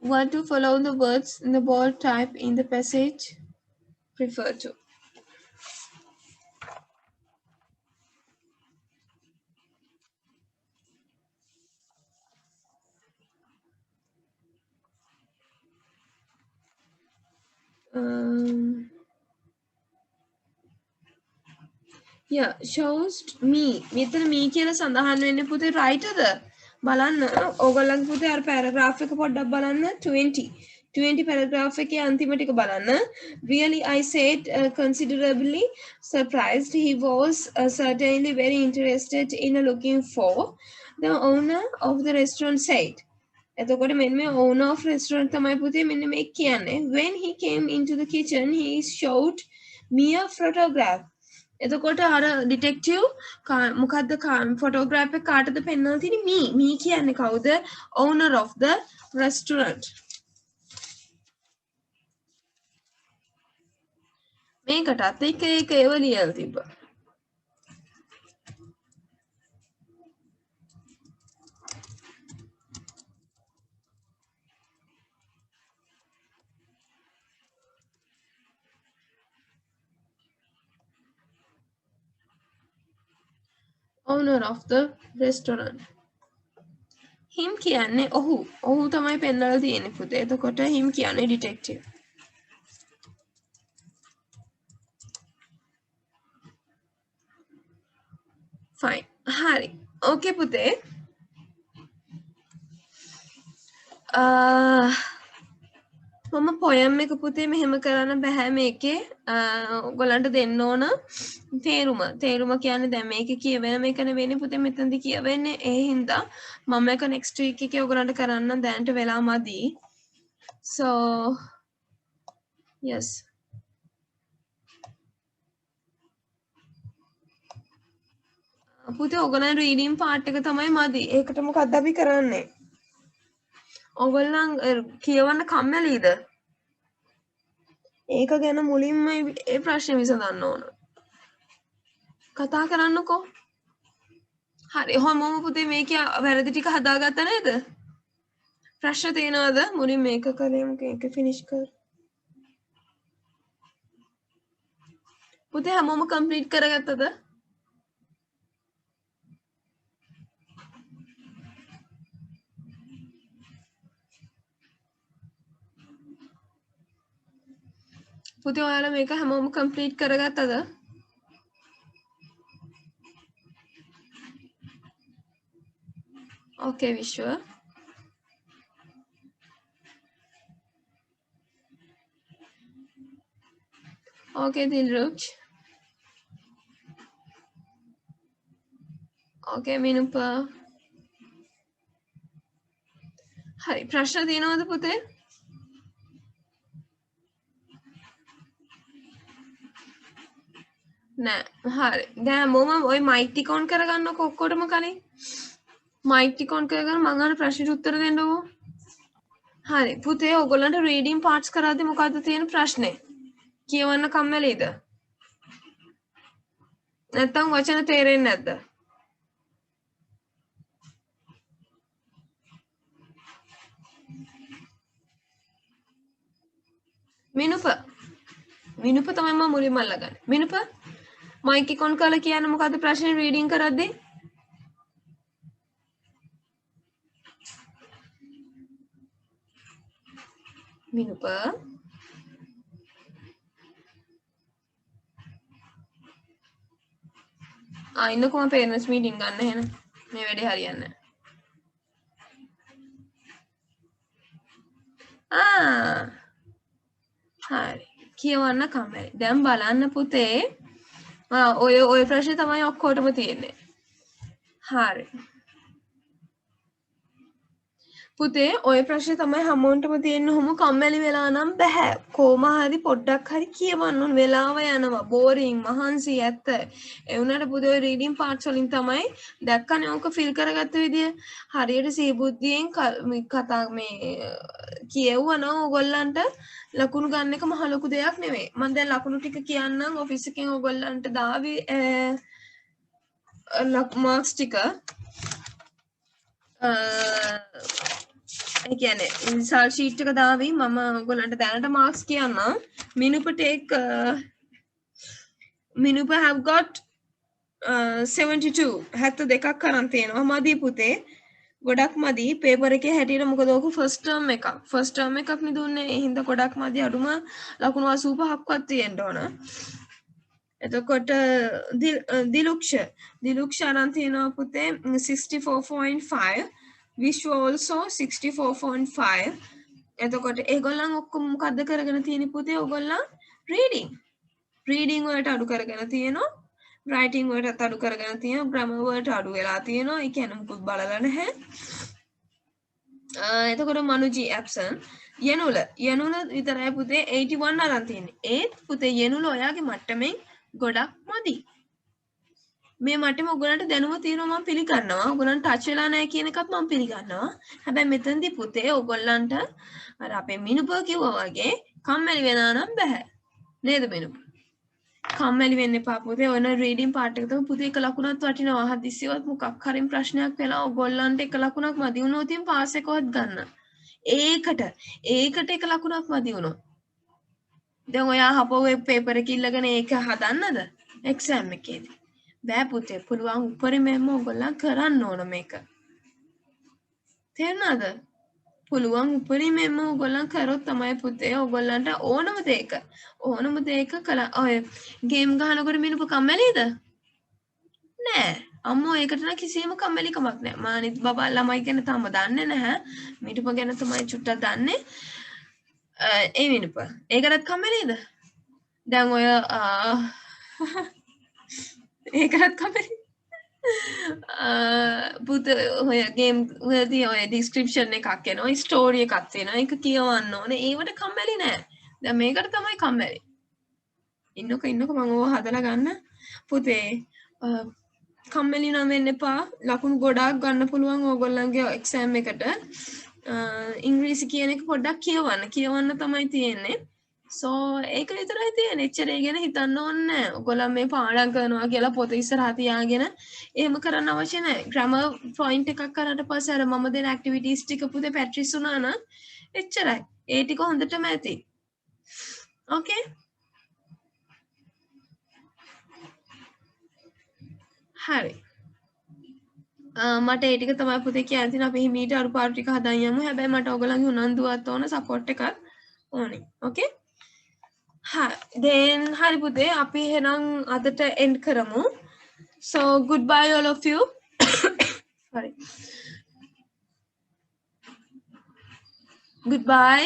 What do follow the words in the bold type in the passage refer to? Yeah, shows me. මෙතන me කියලා සඳහන් වෙන්නේ පුතේ writerද? බලන්න ඕගොල්ලන්ගේ පුතේ අර paragraph එක පොඩ්ඩක් බලන්න 20 paragraph එකේ අන්තිම ටික බලන්න. Really I said considerably surprised. He was certainly very interested in looking for the owner of the restaurant said. එතකොට මෙන්න මේ owner of restaurant තමයි පුතේ මෙන්න මේ කියන්නේ. When he came into the kitchen he showed me a photograph. එතකොට අර ඩිටෙක්ටිව් මොකද්ද ෆොටෝග්‍රාෆ් එක කාටද පෙන්වලා තියෙන්නේ me කියන්නේ කවුද owner of the restaurant මේකටත් එක ඒවා ලියලා තිබ්බා owner of the restaurant him කියන්නේ ඔහු තමයි පෙන්වලා තියෙන්නේ පුතේ එතකොට him කියන්නේ ඩිටෙක්ටිව් fine හරි okay පුතේ මම පොයම් එක පුතේ මෙහෙම කරන්න බෑ මේකේ ඔයගලන්ට දෙන්න ඕන තේරුම කියන්නේ දැන් මේකේ කියවෙන මේක නෙවෙයිනේ පුතේ මෙතනදී කියවෙන්නේ ඒ හින්දා මම එක next week එකේ ඔයගලන්ට කරන්න දැනට වෙලා මදි so yes පුතේ ඔයගලන් reading part එක තමයි මදි ඒකට මොකක්ද අපි කරන්නේ ඔයගොල්ලන් කියවන්න කම්මැලිද ඒක ගැන මුලින්ම ඒ ප්‍රශ්නේ විසඳන්න ඕන. කතා කරන්නකෝ. හරි. හැමෝම පුතේ මේකේ වැරදි ටික හදාගත්ත නේද? ප්‍රශ්න තියෙනවද? මුලින් මේක කලෙමු මේක ෆිනිෂ් කර. පුතේ හැමෝම කම්ප්ලීට් කරගත්තද? පුතේ ඔයාලා මේක හැමෝම complete කරගත්තද? Okay, Vishwa. Okay, Dilruj. Okay, Minupa. හරි ප්‍රශ්න තියෙනවද පුතේ? නෑ. හරි. දැන් හැමෝම ওই මයික් ටික ඔන් කරගන්නකො ඔක්කොටම කලින්. මයික් ටික ඔන් කරගෙන මං අහන ප්‍රශ්නෙට උත්තර දෙන්නකෝ. හරි. පුතේ ඔයගොල්ලන්ට රීඩින් පාර්ට්ස් කරද්දි මොකද්ද තියෙන ප්‍රශ්නේ? කියවන්න කම්මැලිද? නැත්තම් වචන තේරෙන්නේ නැද්ද? මිනුප තමයි මම මුලින්ම අල්ලගන්නේ. මිනුප මයික් එක ඔන් කරලා කියන්න මොකද්ද ප්‍රශ්නේ රීඩින් කරද්දී? මිනුප ඉන්නකො මම පේරන්ට්ස් මීටින් ගන්න එහෙනම් මේ වැඩේ හරියන්නේ නැහැ හරි. කියවන්න කම්මැලි. දැන් බලන්න පුතේ. ඔය ප්‍රශ්නේ තමයි ඔක්කොටම තියෙන්නේ. හරි. පුතේ ඔය ප්‍රශ්නේ තමයි හැමෝටම තියෙන්නේ. ඔහොම කම්මැලි වෙලා නම් බෑ. කොහොම හරි පොඩ්ඩක් හරි කියවන්න ඕන. වෙලාව යනවා. බෝරින්, මහන්සි ඇත්ත. ඒ වුණාට පුතේ ඔය රීඩින් පාර්ට්ස් වලින් තමයි දැක්කනේ ඕක ෆිල් කරගත්ත විදිය. හරියට සීබුද්ධියෙන් කතා මේ කියවුවා ඕගොල්ලන්ට ලකුණු ගන්න එක මහ ලොකු දෙයක් නෙවෙයි. මම දැන් ලකුණු ටික කියන්නම් ඔෆිස් එකෙන් ඕගොල්ලන්ට දාවි මාක්ස් ටික ඒ කියන්නේ රිසල්ට් ෂීට් එක දාවි මම ඔයගොල්ලන්ට දැනට මාක්ස් කියන්නම් Minupa have got 72 72ක් කරන් තියෙනවා මදි පුතේ ගොඩක් මදි පේපර් එකේ හැටියට මොකද ඔක ෆස්ට් ටර්ම් එකක් නේ දුන්නේ ඒ හින්දා ගොඩක් මදි අඩුම ලකුණු 85ක්වත් තියෙන්න ඕන එතකොට දිලුක්ෂ අරන් තියෙනවා පුතේ 64.5 විශ්ව also 64.5 එතකොට ඒගොල්ලන් ඔක්කොම මොකද්ද කරගෙන තියෙන්නේ පුතේ ඔයගොල්ලන් රීඩින් වලට අඩු කරගෙන තියෙනවා රයිටින් වලට අඩු කරගෙන තියෙනවා ග්‍රැමර් වලට අඩු වෙලා තියෙනවා ඒ කියන්නේ මුකුත් බලලා නැහැ එතකොට මනුජි ඇබ්සන් යනුල විතරයි පුතේ 81 අරන් තියෙන්නේ ඒත් පුතේ යනුල ඔයාගේ මට්ටමින් ගොඩක් මදි මේ මට්ටම ඔයගලන්ට දැනුම තියෙනවා මම පිළිගන්නවා ඔයගලන්ට ටච් වෙලා නැහැ කියන එකත් මම පිළිගන්නවා හැබැයි මෙතනදී පුතේ ඔයගලන්ට අර අපේ මිනුපා කිව්වා වගේ කම්මැලි වෙනා නම් බෑ නේද මිනුපා කම්මැලි වෙන්න එපා පුතේ ඔන්න රීඩින් පාර්ට් එක තමයි පුතේ එක ලකුණක් වටිනවා හදිස්සියවත් මොකක් හරි ප්‍රශ්නයක් වෙලා ඔයගොල්ලන්ට එක ලකුණක් මදි වුණොත් ඉතින් පාස් එකවත් ගන්න ඒකට එක ලකුණක් මදි වුණොත් දැන් ඔයා හපුවේ පේපර් එක ඉල්ලගෙන ඒක හදන්නද එක්සෑම් එකේදී බෑ පුතේ පුළුවන් උපරිමයෙන්ම ඔයගොල්ලන් කරන්න ඕන මේක තේරුණාද පුළුවන් උපරිමයෙන්ම ඔයගොල්ලන් කරොත් තමයි පුතේ ඔයගොල්ලන්ට ඕනම දෙයක කළා ඔය ගේම් ගහනකොට මිනුපු කම්මැලිද නෑ අම්මෝ ඒකට නම් කිසිම කම්මැලිකමක් නෑ මානිත් බබා ළමයි ගැන තාම දන්නේ නැහැ මිනුප ගැන තමයි චුට්ටක් දන්නේ ඒ මිනුප ඒකටත් කම්මැලිද දැන් ඔය ඒකටත් කම්මැලි පුත ඔය ගේම් වලදී ඔය ඩිස්ක්‍රිප්ෂන් එකක් එනවා ස්ටෝරි එකක් තියෙනවා ඒක කියවන්න ඕනේ ඒවට කම්මැලි නෑ දැන් මේකට තමයි කම්මැලි ඉන්නකො මම ඕව හදලා ගන්න පුතේ කම්මැලි නම් වෙන්න එපා ලකුණු ගොඩාක් ගන්න පුළුවන් ඕගොල්ලන්ගේ එක්සෑම් එකට ඉංග්‍රීසි කියන එක පොඩ්ඩක් කියවන්න තමයි තියෙන්නේ සෝ ඒක විතරයි තියෙන්නේ එච්චර ඒ ගැන හිතන්න ඕනේ නැහැ ඔයගොල්ලන් මේ පාඩම් කරනවා කියලා පොත ඉස්සරහා තියාගෙන එහෙම කරන්න අවශ්‍ය නැහැ ග්‍රැමර් පොයින්ට් එකක් කරාට පස්සේ අර මම දෙන ඇක්ටිවිටීස් ටික පුතේ පැට්‍රිස් වුණා නම් එච්චරයි ඒ ටික හොඳටම ඇති ඕකේ හරි මට ඒ ටික තමයි පුතේ කියන්න තියෙන අපි හිමීට අරුපාරු ටික හදන් යමු හැබැයි මට ඔයගලන්ගේ උනන්දුවත් ඕන සපෝට් එකක් ඕනේ ඕකේ then hari පුතේ අපි එහෙනම් අදට end කරමු so goodbye all of you sorry goodbye